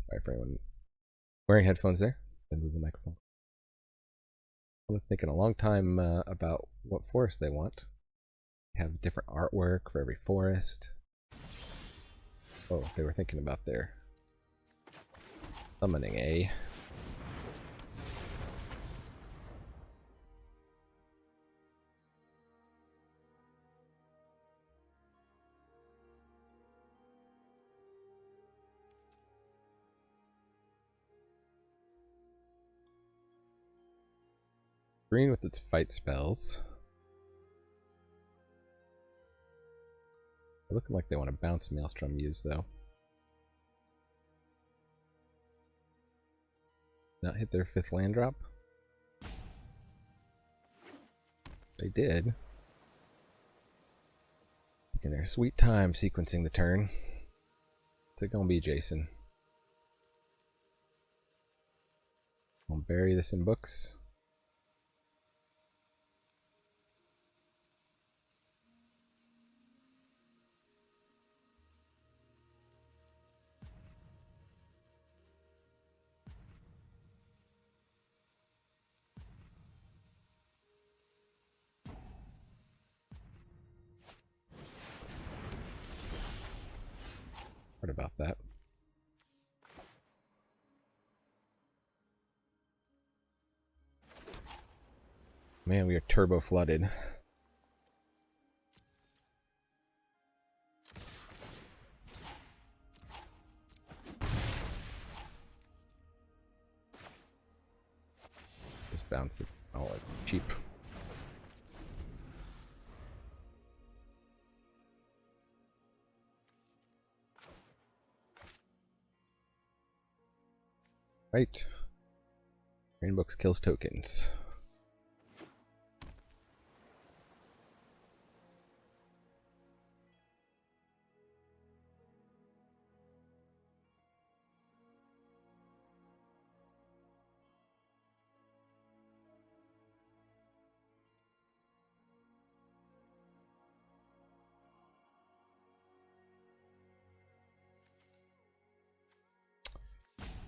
Sorry for anyone wearing headphones there. Then move the microphone. Someone's thinking a long time about what forest they want. They have different artwork for every forest. Oh, they were thinking about their summoning, eh? Green with its fight spells. They're looking like they want to bounce Maelstrom Muse, though. Not hit their 5th land drop? They did. Taking their sweet time sequencing the turn. What's it gonna be, Jason? I'll bury this in books. Heard about that. Man, we are turbo flooded. Just bounce this. Oh, it's cheap. Right. Rainbooks kills tokens.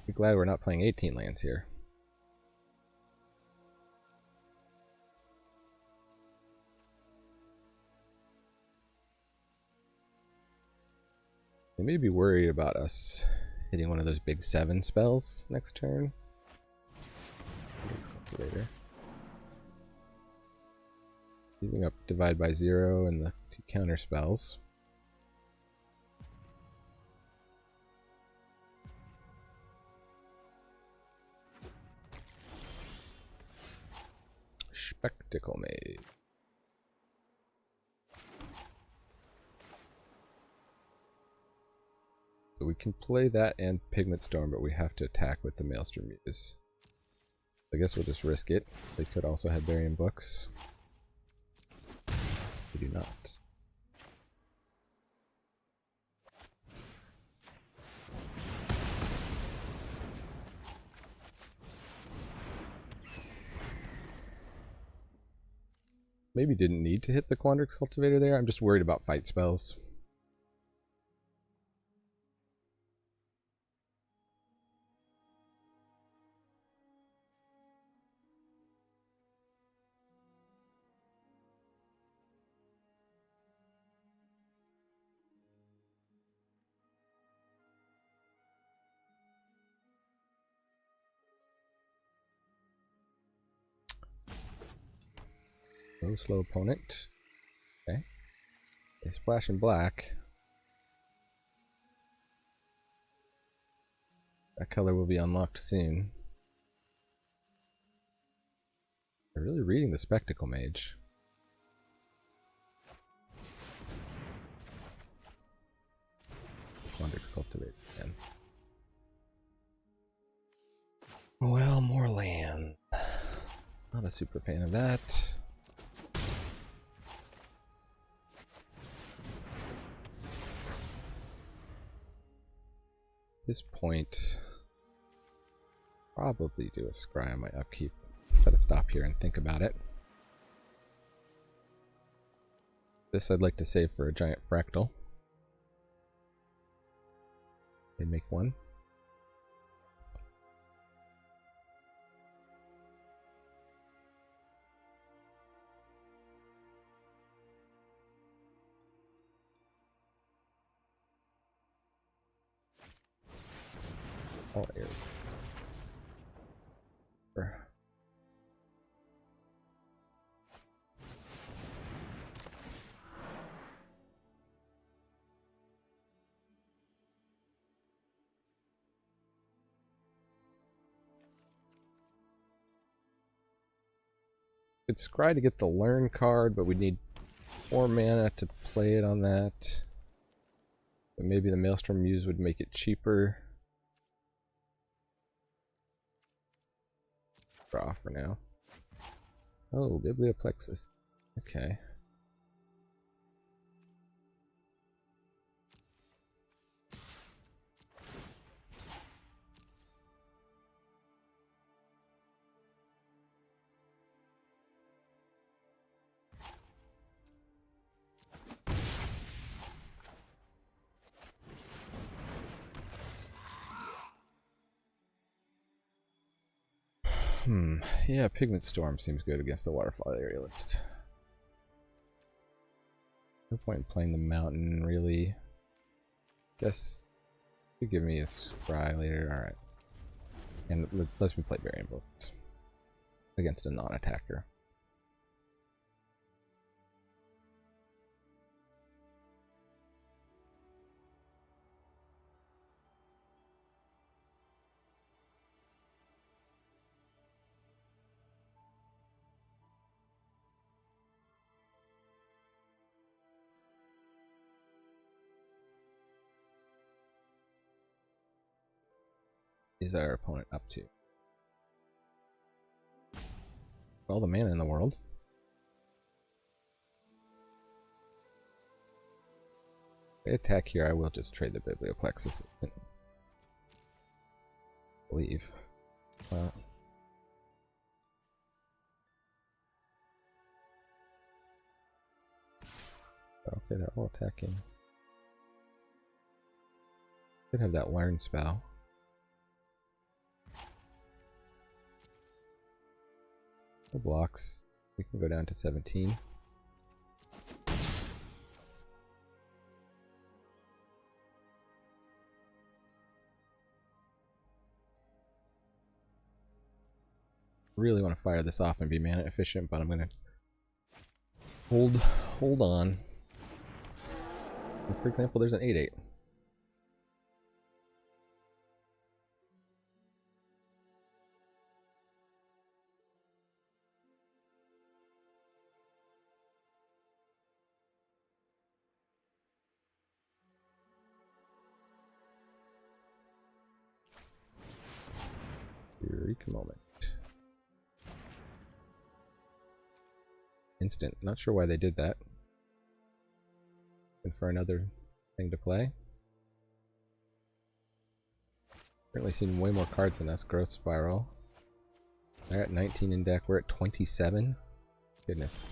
Be glad we're not playing 18 lands here. They may be worried about us hitting one of those big 7 spells next turn. Later. Leaving up Divide by 0 and the 2 counter spells. Spectacle Mage. So we can play that and Pigment Storm, but we have to attack with the Maelstrom Muse. I guess we'll just risk it. They could also have Burying Books. We do not. Maybe didn't need to hit the Quandrix Cultivator there. I'm just worried about fight spells. Slow opponent. Okay. They splash in black. That color will be unlocked soon. They're really reading the Spectacle Mage. Quandrix Cultivate again. Well, more land. Not a super fan of that. At this point, probably do a scry on my upkeep. Set a stop here and think about it. This I'd like to save for a giant fractal. They make one. All air. Could scry to get the learn card, but we'd need 4 mana to play it on that. But maybe the Maelstrom Muse would make it cheaper. Draw for now. Oh, Biblioplex Assistant. Okay. Yeah, Pigment Storm seems good against the Waterfall area list. No point in playing the mountain, really. Guess You give me a scry later, alright. And lets me play Variant Books against a non-attacker. Is our opponent up to? All the mana in the world. If they attack here, I will just trade the Biblioplex Assistant. Leave. Okay, they're all attacking. Could have that learn spell. No blocks. We can go down to 17. Really want to fire this off and be mana efficient, but I'm gonna hold on. For example, there's an 8/8. Eureka moment. Instant. Not sure why they did that. And for another thing to play. Currently seen way more cards than us. Growth Spiral. They're at 19 in deck. We're at 27. Goodness.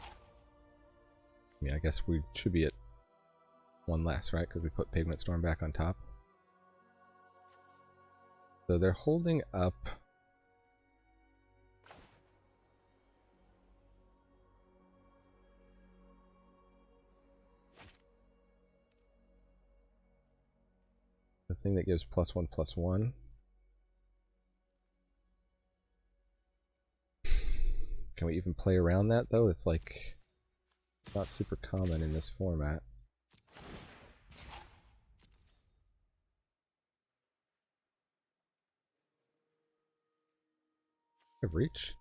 I mean, I guess we should be at one less, right? Because we put Pigment Storm back on top. So they're holding up. The thing that gives +1/+1. Can we even play around that though? It's like not super common in this format. Reach.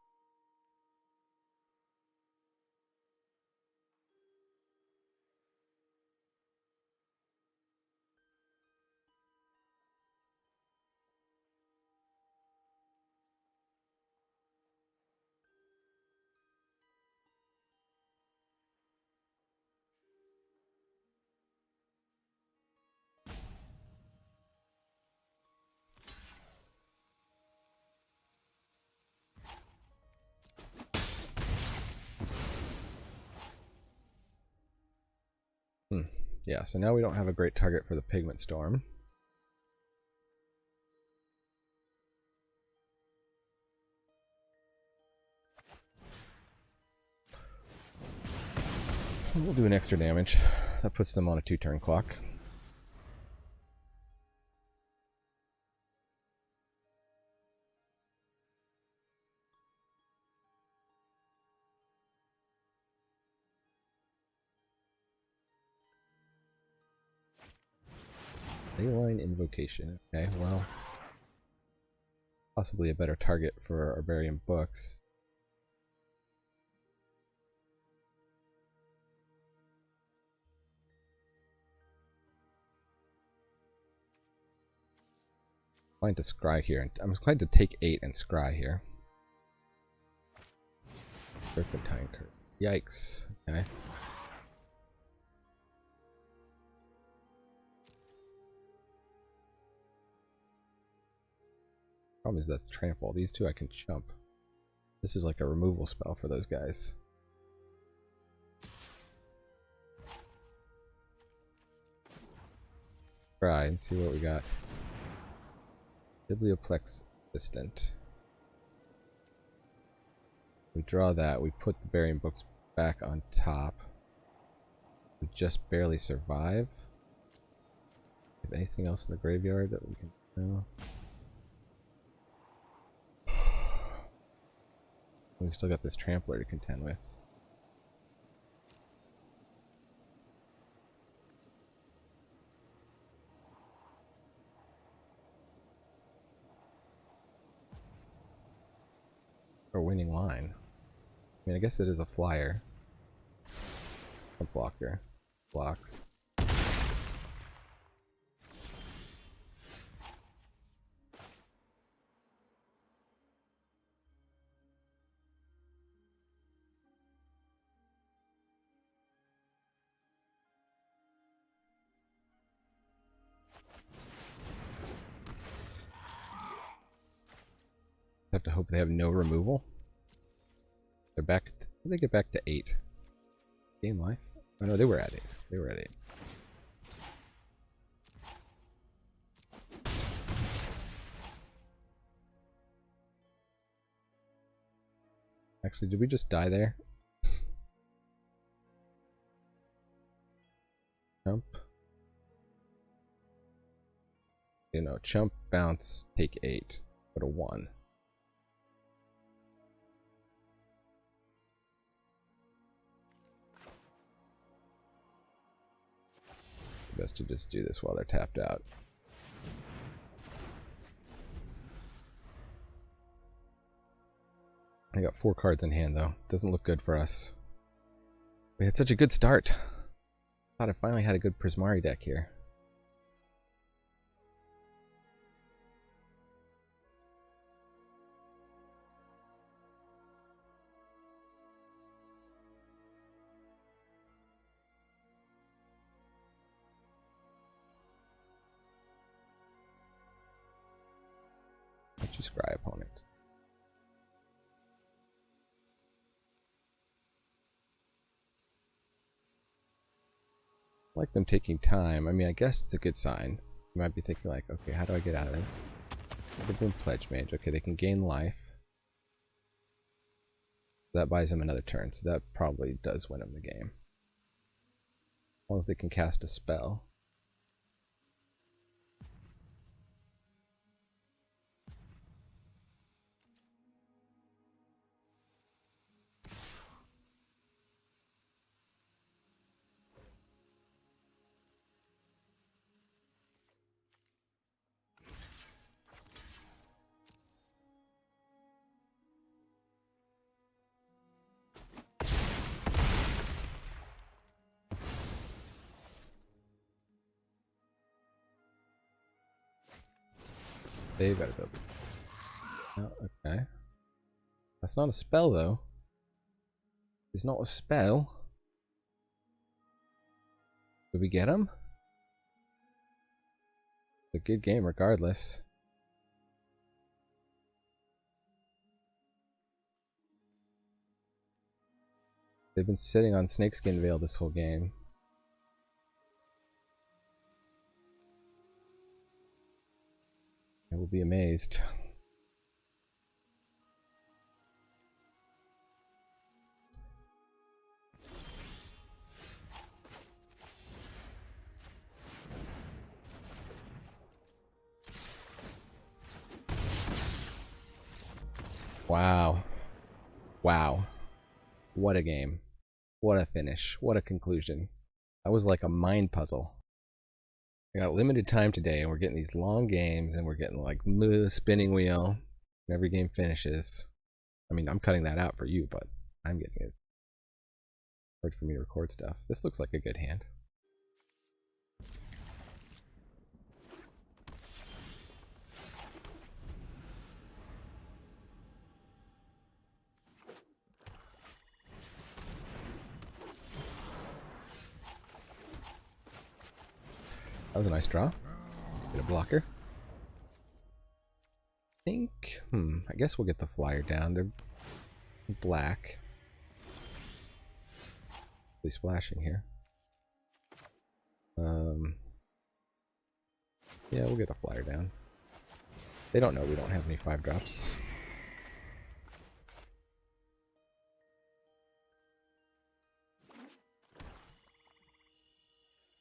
Yeah, so now we don't have a great target for the Pigment Storm. We'll do an extra damage. That puts them on a 2-turn clock. Leyline Invocation. Okay, well, possibly a better target for Barbarian Books. I'm inclined to scry here. I'm inclined to take 8 and scry here. Serpentine Curve. Yikes. Okay. Problem is that's trample. These two I can chump. This is like a removal spell for those guys. Try and see what we got. Biblioplex Assistant. We draw that. We put the Burying Books back on top. We just barely survive. If anything else in the graveyard that we can know. We still got this trampler to contend with. Or winning line. I mean, I guess it is a flyer. A blocker. Blocks. Have to hope they have no removal. They're back. They get back to 8. Game life. Oh no, they were at 8. They were at 8. Actually, did we just die there? Chump. You know, chump, bounce, take 8. Put a 1. Best to just do this while they're tapped out. I got 4 cards in hand though. Doesn't look good for us. We had such a good start. Thought I finally had a good Prismari deck here. Let's just scry opponent. I like them taking time. I mean, I guess it's a good sign. You might be thinking like, okay, how do I get out of this? They've been Pledge Mage. Okay, they can gain life. That buys them another turn, so that probably does win them the game. As long as they can cast a spell. They've got to build. Oh, okay. That's not a spell, though. It's not a spell. Did we get him? It's a good game, regardless. They've been sitting on Snakeskin Veil this whole game. I will be amazed. Wow. Wow. What a game. What a finish. What a conclusion. That was like a mind puzzle. We got limited time today, and we're getting these long games, and we're getting like spinning wheel, and every game finishes. I mean, I'm cutting that out for you, but I'm getting it. Hard for me to record stuff. This looks like a good hand. That was a nice draw. Get a blocker. I think, I guess we'll get the flyer down. They're black. Really splashing here. Yeah, we'll get the flyer down. They don't know we don't have any 5-drops.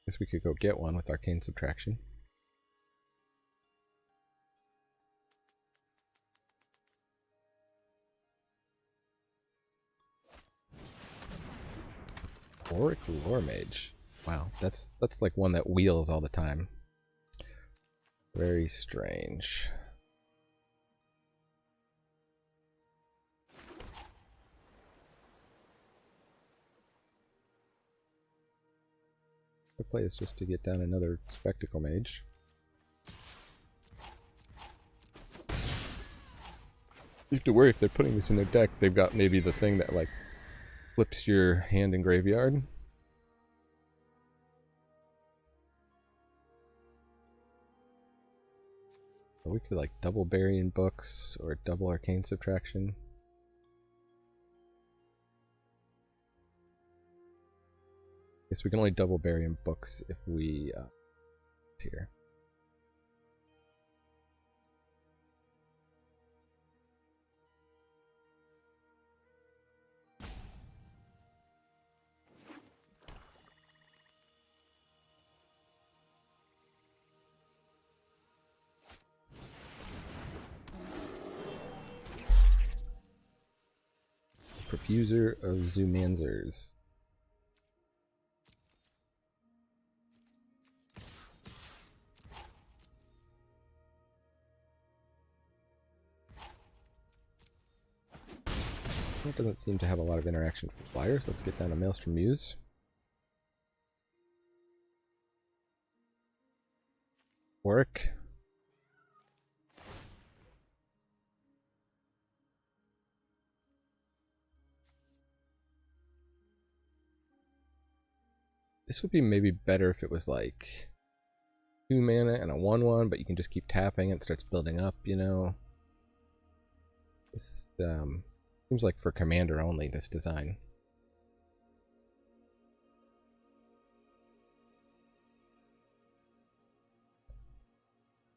Guess we could go get one with Arcane Subtraction. Auric Lore Mage. Wow, that's like one that wheels all the time. Very strange. The play is just to get down another Spectacle Mage. You have to worry if they're putting this in their deck, they've got maybe the thing that like flips your hand in graveyard. Or we could like double Burying Books or double Arcane Subtraction. Guess we can only double Burying Books if we here. Profuser of Zoomanzers. That doesn't seem to have a lot of interaction with flyers. Let's get down to Maelstrom Muse. Work. This would be maybe better if it was like 2 mana and a 1/1, but you can just keep tapping and it starts building up, you know. This seems like for commander only, this design.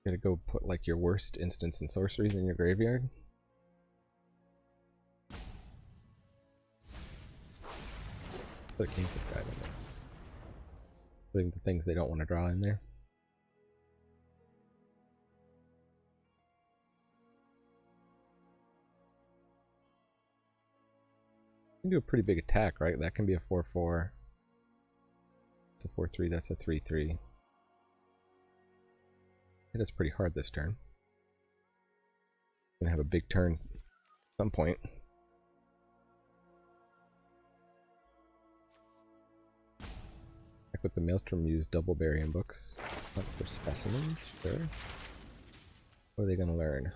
Gotta go put like your worst instants and sorceries in your graveyard. Put a Campus Guide in there. Putting the things they don't want to draw in there. You can do a pretty big attack, right? That can be a 4/4. It's a 4/3, that's a 3/3. Hit us pretty hard this turn. Gonna have a big turn at some point. Back with the Maelstrom Muse double Burying Books. Not for specimens, sure. What are they gonna learn?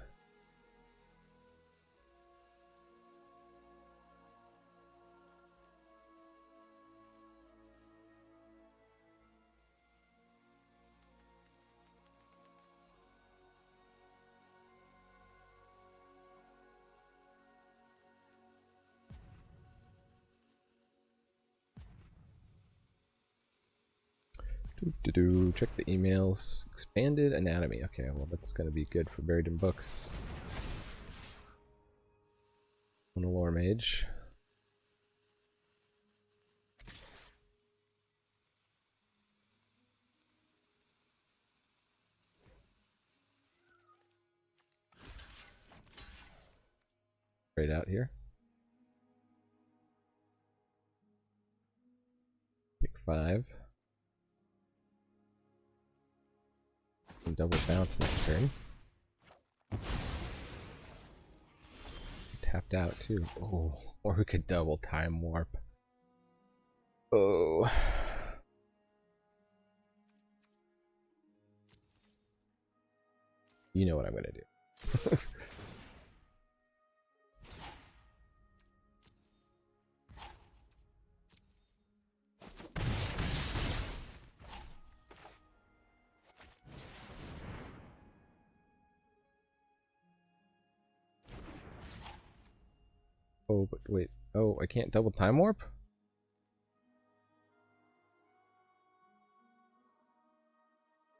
Check the emails. Expanded Anatomy. Okay, well that's gonna be good for Buried in Books. On the Lore Mage. Straight out here. Pick 5. And double bounce next turn. Tapped out too. Oh, or we could double Time Warp. Oh. You know what I'm gonna do. Oh, but wait. Oh, I can't double Time Warp?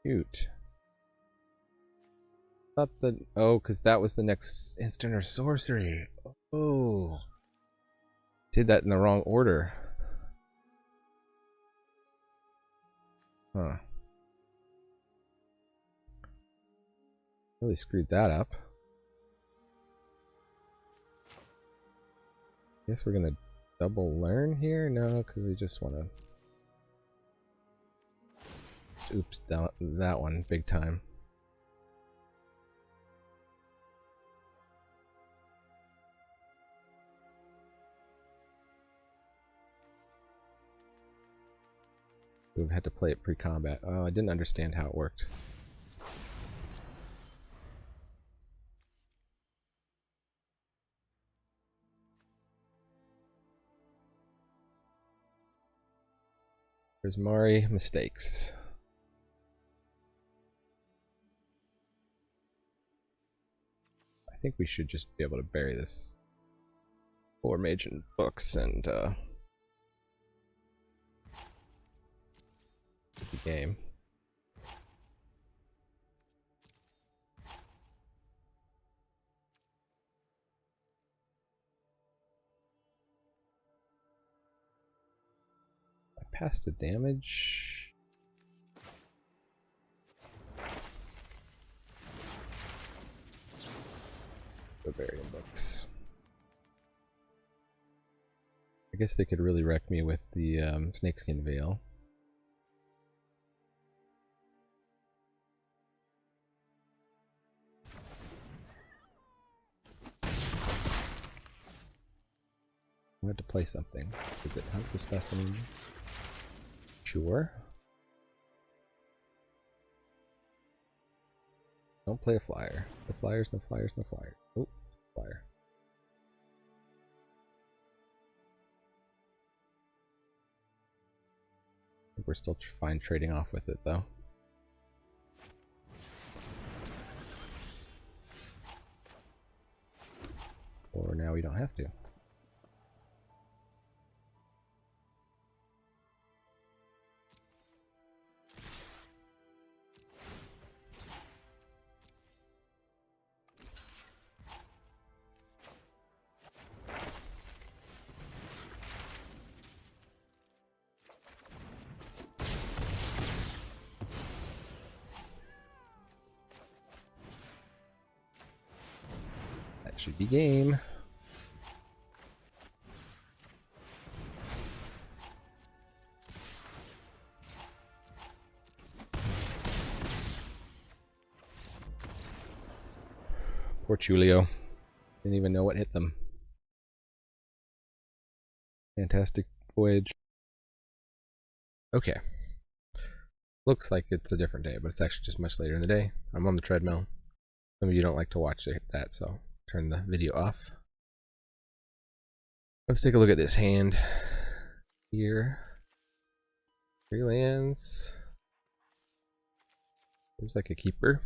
Shoot. Thought that. Oh, because that was the next instant or sorcery. Oh. Did that in the wrong order. Huh. Really screwed that up. Guess we're gonna double learn here? No, because we just want to... Oops, that one, big time. We've had to play it pre-combat. Oh, I didn't understand how it worked. Prismari mistakes. I think we should just be able to bury this Polar Mage in books and the game. I passed the damage. Barbarian books. I guess they could really wreck me with the Snakeskin Veil. I had to play something. Is it hunt for specimen? Sure. Don't play a flyer. No flyers, no flyers, no flyers. Oh, flyer. I think we're still fine trading off with it though. Or now we don't have to. That should be game. Poor Chulio. Didn't even know what hit them. Fantastic voyage. Okay. Looks like it's a different day, but it's actually just much later in the day. I'm on the treadmill. Some of you don't like to watch that, so turn the video off. Let's take a look at this hand here. 3 lands. Seems like a keeper.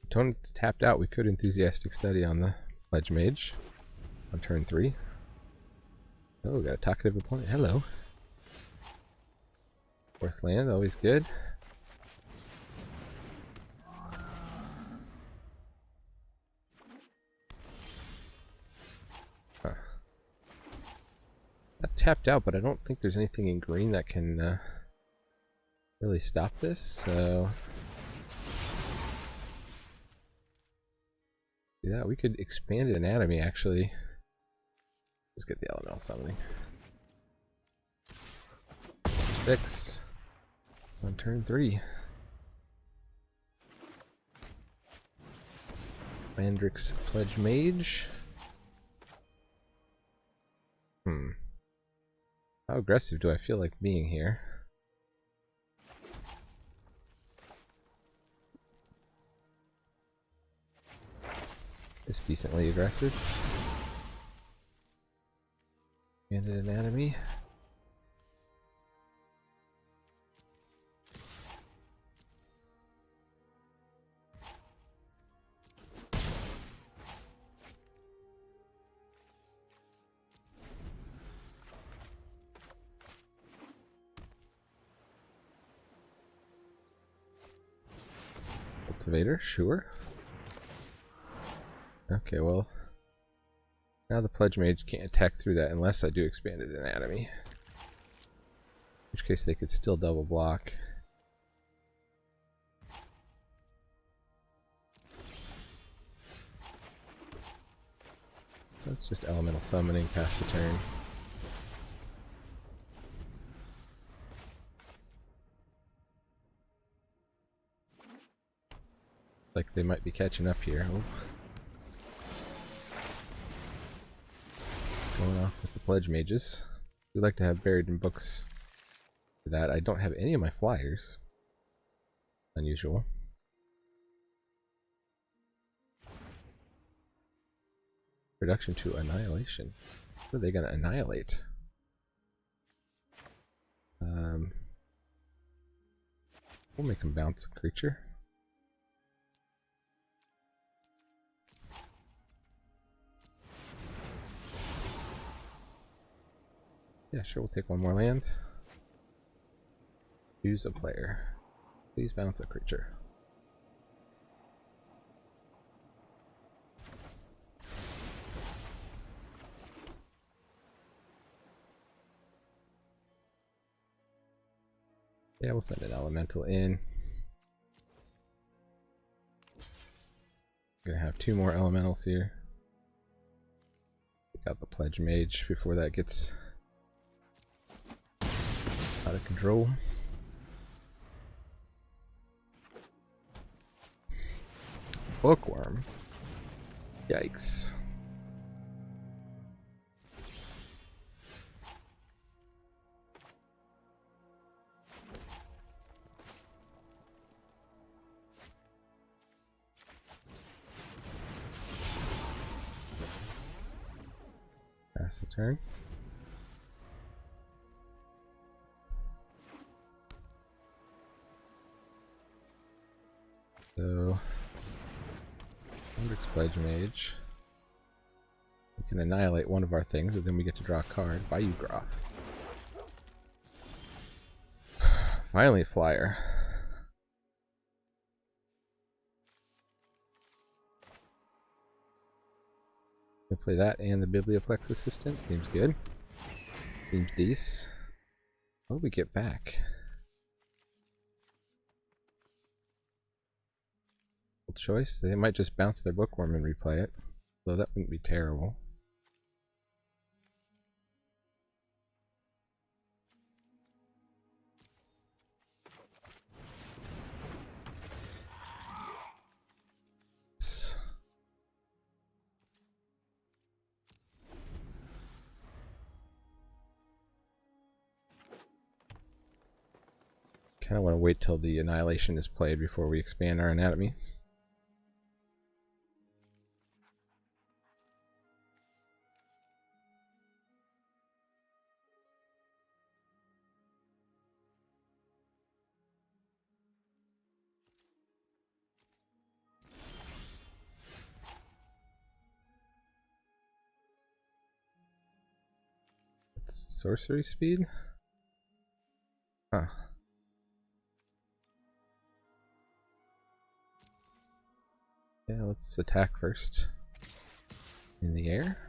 Opponent's tapped out. We could enthusiastic study on the Pledge Mage on turn 3. Oh, we got a talkative opponent. Hello. 4th land, always good. Huh. Not tapped out, but I don't think there's anything in green that can really stop this, so... Yeah, we could expand anatomy actually. Let's get the elemental summoning. 6 on turn 3. Landrix Pledge Mage. How aggressive do I feel like being here? It's decently aggressive. Expanded anatomy. Cultivator, sure. Okay, well, now the Pledge Mage can't attack through that unless I do expanded anatomy. In which case they could still double block. That's just elemental summoning past the turn. Like they might be catching up here. Oh. Going off with the pledge mages. We like to have buried in books for that. I don't have any of my flyers. Unusual. Reduction to annihilation. What are they gonna annihilate? We'll make them bounce a creature. Yeah, sure, we'll take one more land. Choose a player. Please bounce a creature. Yeah, we'll send an elemental in. Gonna have 2 more elementals here. Take out the pledge mage before that gets out of control. Bookworm. Yikes. Pass the turn. So, Hendrix Pledge Mage. We can annihilate one of our things, and then we get to draw a card. Bayou Groff. Finally, flyer. We'll play that and the Biblioplex Assistant. Seems good. Seems decent. What do we get back? Choice. They might just bounce their bookworm and replay it, though that wouldn't be terrible. Kind of want to wait till the annihilation is played before we expand our anatomy. Sorcery speed? Huh. Yeah, let's attack first. In the air.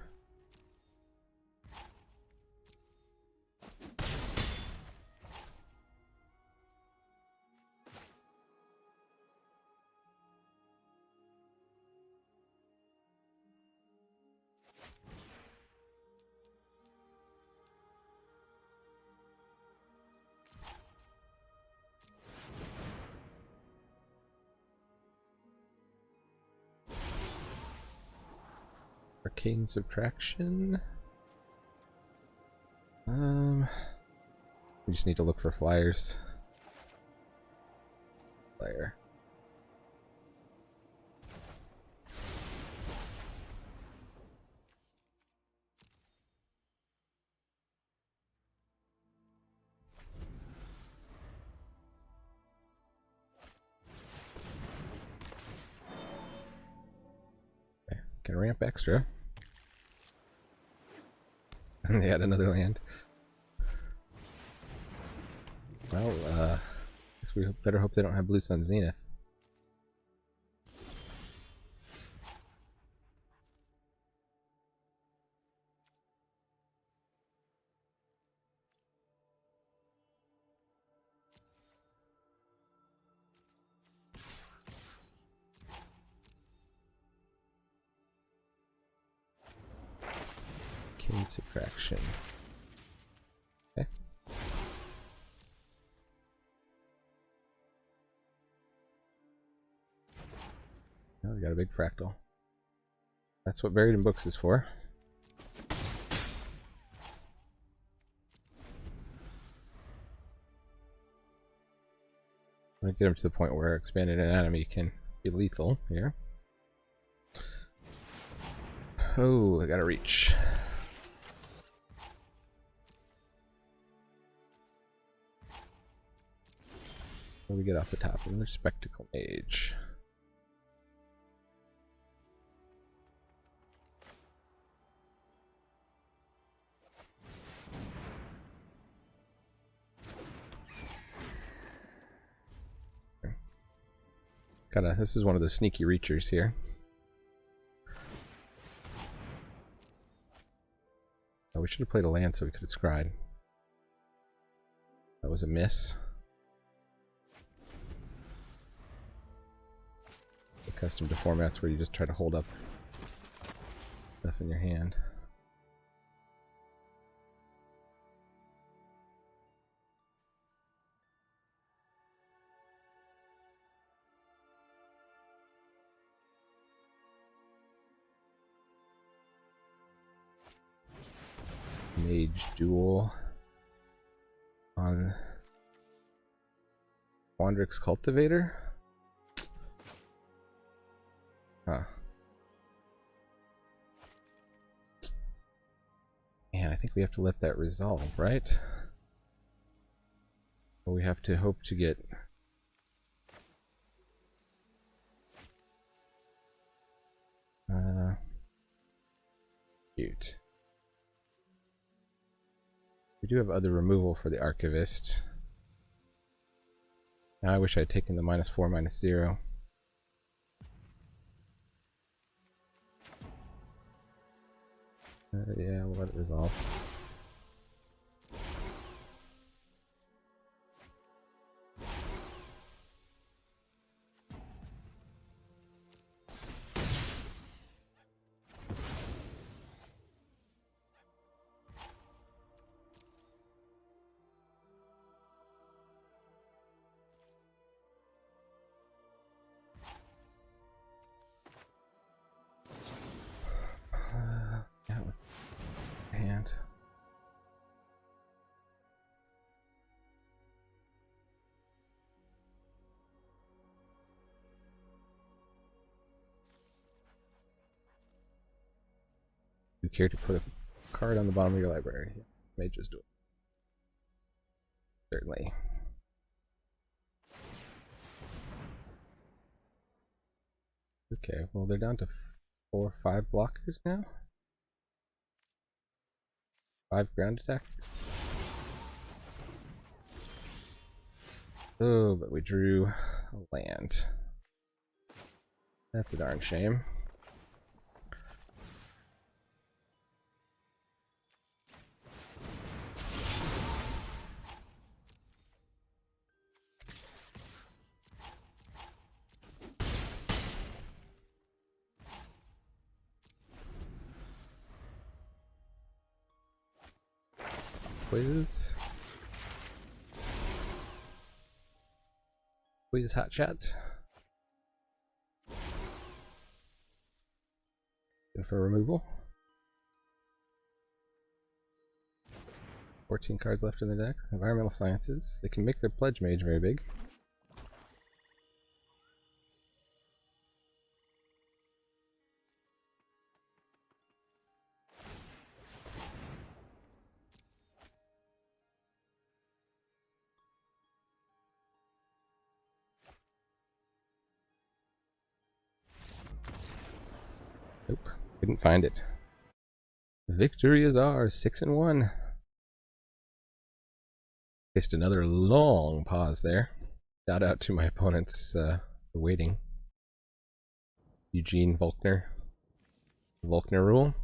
Arcane subtraction. We just need to look for flyers. Flyer. Okay, can ramp extra. And they had another land. Well, guess we better hope they don't have Blue Sun Zenith. Subtraction. Okay. Oh, we got a big fractal. That's what Buried in Books is for. I'm gonna get him to the point where Expanded Anatomy can be lethal here. Oh, I gotta reach. What do we get off the top? Another Spectacle Mage. This is one of the sneaky reachers here. Oh, we should have played a land so we could have scryed. That was a miss. Accustomed to formats where you just try to hold up stuff in your hand. Mage Duel on Wandrix Cultivator. Huh. Man, I think we have to let that resolve, right? Or we have to hope to get cute. We do have other removal for the Archivist. Now I wish I had taken the -4, -0. Yeah, we'll let it resolve. Yeah, let's hand. You care to put a card on the bottom of your library? Yeah, may just do it. Certainly. Okay, well they're down to 4 or 5 blockers now. 5 ground attackers. Oh, but we drew a land. That's a darn shame. Quiz Hot Chat. And for removal. 14 cards left in the deck. Environmental Sciences. They can make their Pledge Mage very big. Nope, couldn't find it. Victory is ours, 6-1. Just another long pause there. Shout out to my opponents for waiting. Eugene Volkner. Volkner rule.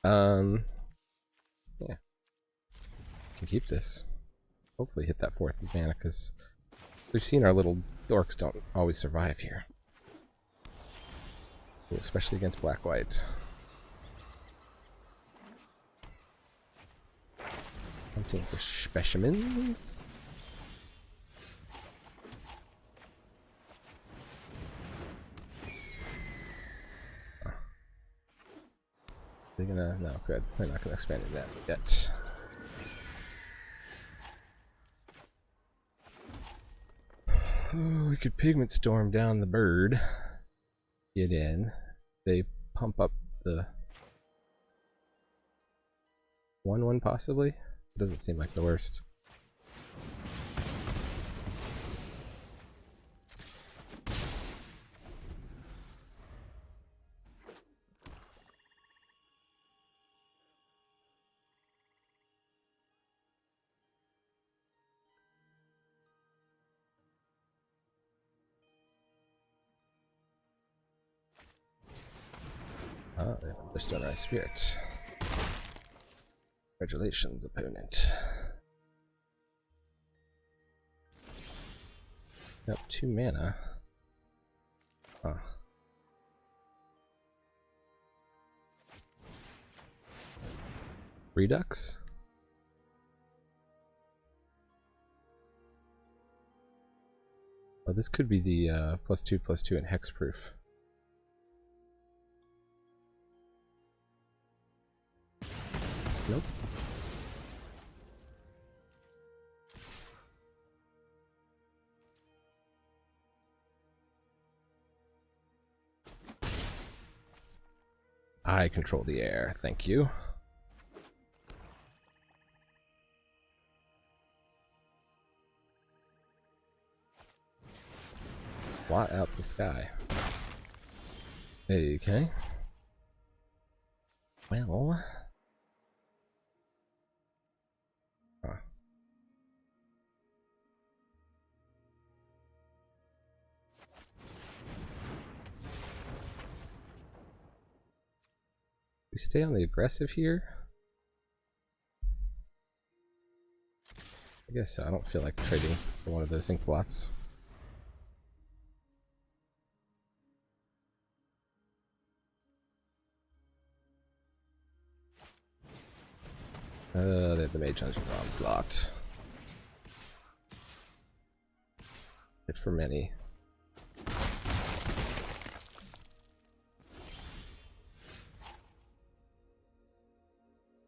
Yeah. Can keep this. Hopefully hit that 4th mana, because we've seen our little dorks don't always survive here. Especially against black-white. Hunting for specimens. They're gonna, no, good. They're not gonna expand it that yet. Oh, we could Pigment Storm down the bird. Get in. They pump up the 1/1 possibly? Doesn't seem like the worst. Oh, they're Stonerise Spirit. Congratulations, opponent. Got 2 mana. Huh. Redux? Oh, this could be the +2/+2 and hexproof. Nope. I control the air, thank you. Blot out the sky. Okay. Well. Huh. We stay on the aggressive here? I guess so. I don't feel like trading for one of those ink blots. They have the Mage Hunter's Onslaught. Hit for many.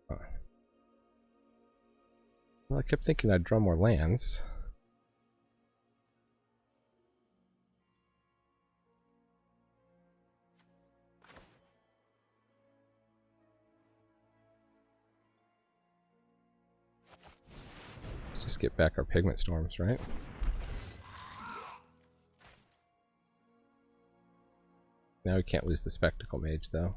Huh. Well, I kept thinking I'd draw more lands. Just get back our Pigment Storms, right? Now we can't lose the Spectacle Mage, though.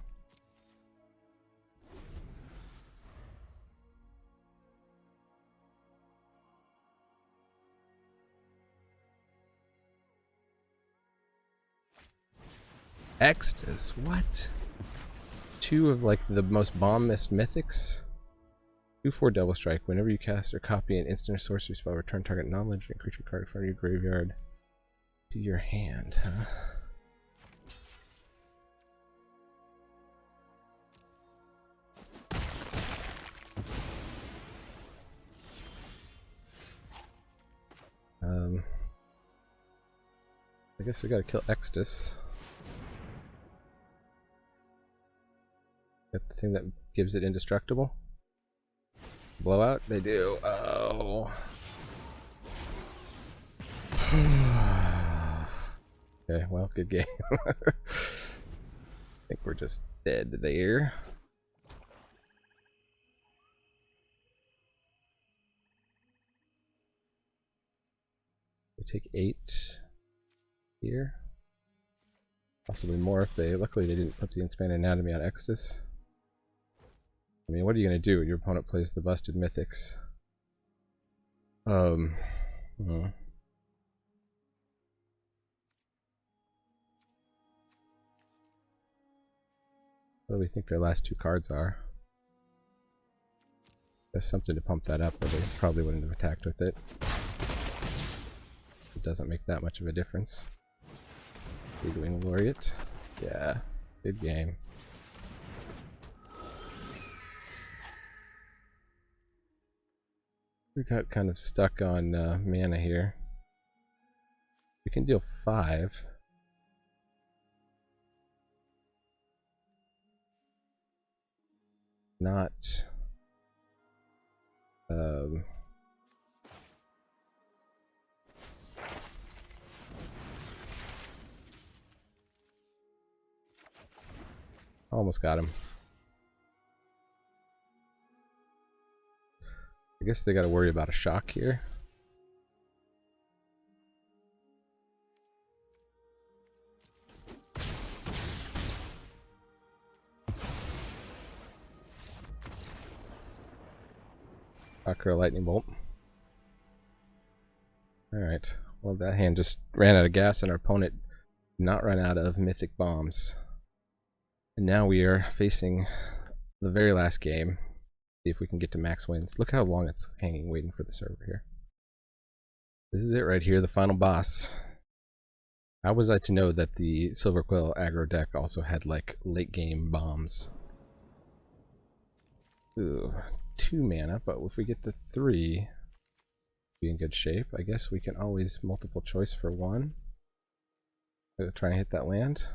Extus, what? 2 of like the most bomb-missed mythics? 2/4 Double Strike. Whenever you cast or copy an instant or sorcery spell, return target non-legendary creature card from your graveyard to your hand, huh? I guess we gotta kill Extus. Get the thing that gives it indestructible. Blowout? They do. Oh. Okay, well, good game. I think we're just dead there. We take 8 here. Possibly more if they... Luckily they didn't put the expanded anatomy on Extus. I mean, what are you going to do? Your opponent plays the busted mythics. What do we think their last 2 cards are? There's something to pump that up, but they probably wouldn't have attacked with it. It doesn't make that much of a difference. Big Wing Laureate. Yeah, good game. We got kind of stuck on mana here. We can deal 5. Not almost got him. I guess they got to worry about a shock here. Shocker, lightning bolt. Alright, well that hand just ran out of gas and our opponent did not run out of mythic bombs. And now we are facing the very last game. See if we can get to max wins. Look how long it's hanging waiting for the server here. This is it right here, the final boss. How was I to know that the Silver Quill aggro deck also had like late game bombs? Ooh, 2 mana, but if we get to 3, be in good shape. I guess we can always multiple choice for 1. Try and hit that land.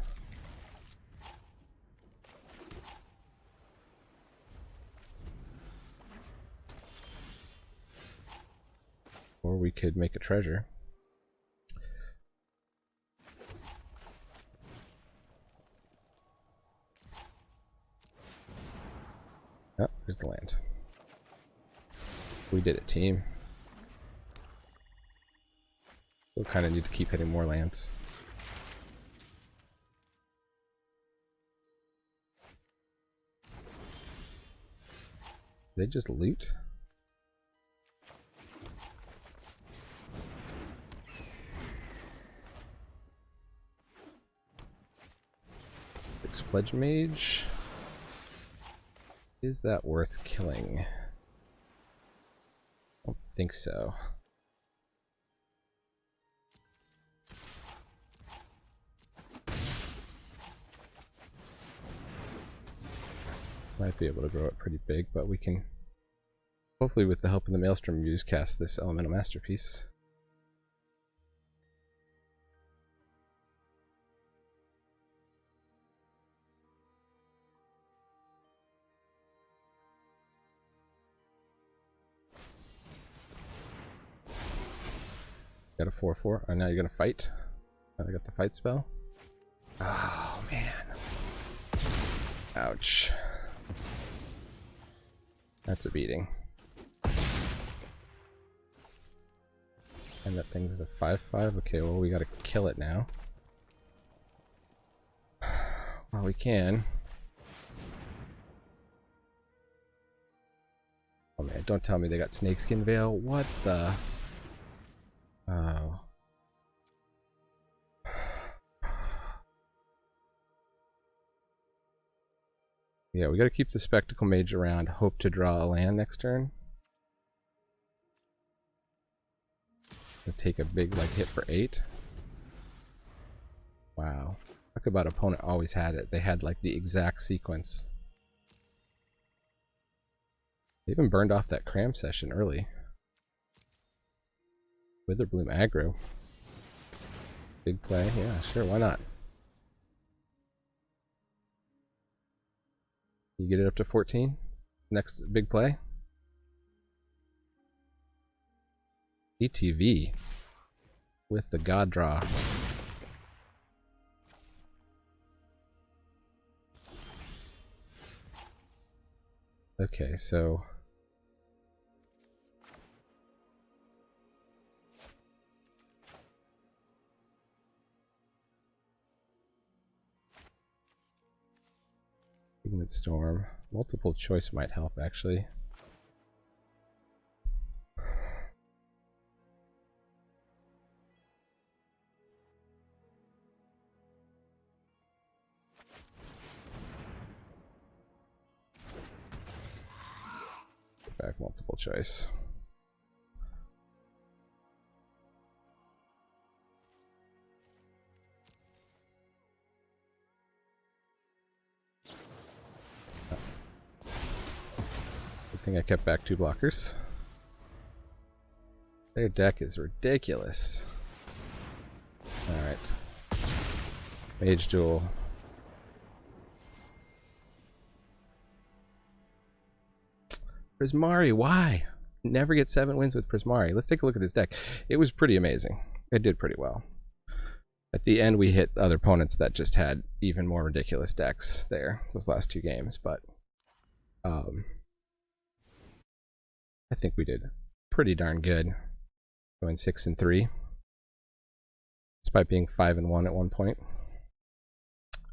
Or we could make a treasure. Oh, there's the land. We did it, team. We'll kind of need to keep hitting more lands. Did they just loot? Pledge Mage. Is that worth killing? I don't think so. Might be able to grow it pretty big, but we can, hopefully with the help of the Maelstrom Muse, cast this Elemental Masterpiece. Got a 4/4. Oh, now you're gonna fight. Oh, I got the fight spell. Oh man. Ouch. That's a beating. And that thing's a 5/5. Okay, well we gotta kill it now. Well, we can. Oh man, don't tell me they got Snakeskin Veil. What the? Oh. Yeah, we gotta keep the Spectacle Mage around, hope to draw a land next turn. Gonna take a big like hit for 8. Wow. Talk about opponent always had it. They had like the exact sequence. They even burned off that cram session early. Witherbloom aggro. Big play, yeah, sure, why not? You get it up to 14. Next big play. ETV with the God Draw. Okay, so Pigment Storm. Multiple choice might help, actually. Back multiple choice. Good thing I kept back 2 blockers. Their deck is ridiculous. Alright. Mage Duel. Prismari, why? Never get 7 wins with Prismari. Let's take a look at this deck. It was pretty amazing. It did pretty well. At the end, we hit other opponents that just had even more ridiculous decks there, those last 2 games, but I think we did pretty darn good. Going 6-3, despite being 5-1 at one point.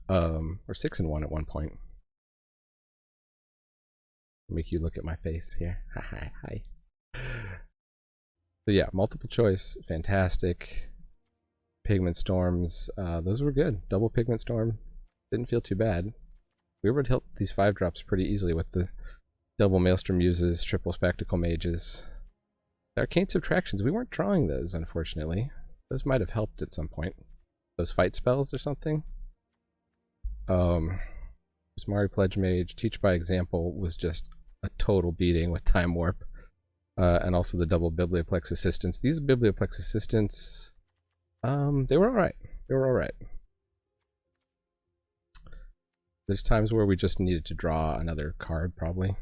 Or 6-1 at one point. Make you look at my face here. Hi. So yeah, multiple choice, fantastic. Pigment Storms, those were good. Double Pigment Storm, didn't feel too bad. We were able to help these 5-drops pretty easily with the double Maelstrom Muses, triple Spectacle Mages. The Arcane Subtractions, we weren't drawing those, unfortunately. Those might have helped at some point. Those fight spells or something. Prismari Pledge Mage, Teach by Example was just a total beating with Time Warp. And also the double Biblioplex Assistants. These Biblioplex Assistants, they were alright. They were alright. There's times where we just needed to draw another card, probably.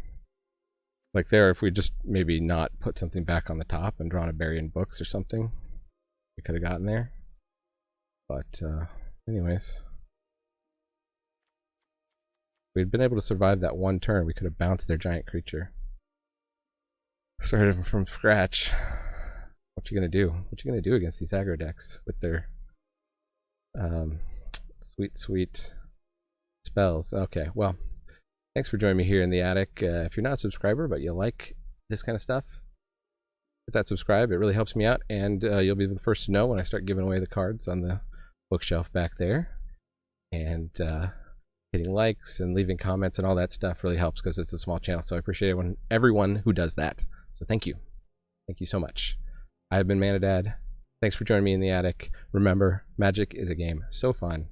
Like there, if we just maybe not put something back on the top and drawn a Burying Books or something, we could have gotten there. But, anyways. If we'd been able to survive that one turn, we could have bounced their giant creature. Started from scratch. What you gonna do? What you gonna do against these aggro decks with their sweet spells? Okay, well, thanks for joining me here in the attic. If you're not a subscriber but you like this kind of stuff, hit that subscribe. It really helps me out, and you'll be the first to know when I start giving away the cards on the bookshelf back there. And hitting likes and leaving comments and all that stuff really helps because it's a small channel. So I appreciate everyone who does that. So thank you. Thank you so much. I have been Manadad. Thanks for joining me in the attic. Remember, Magic is a game so fun,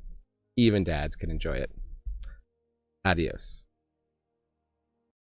even dads can enjoy it. Adios.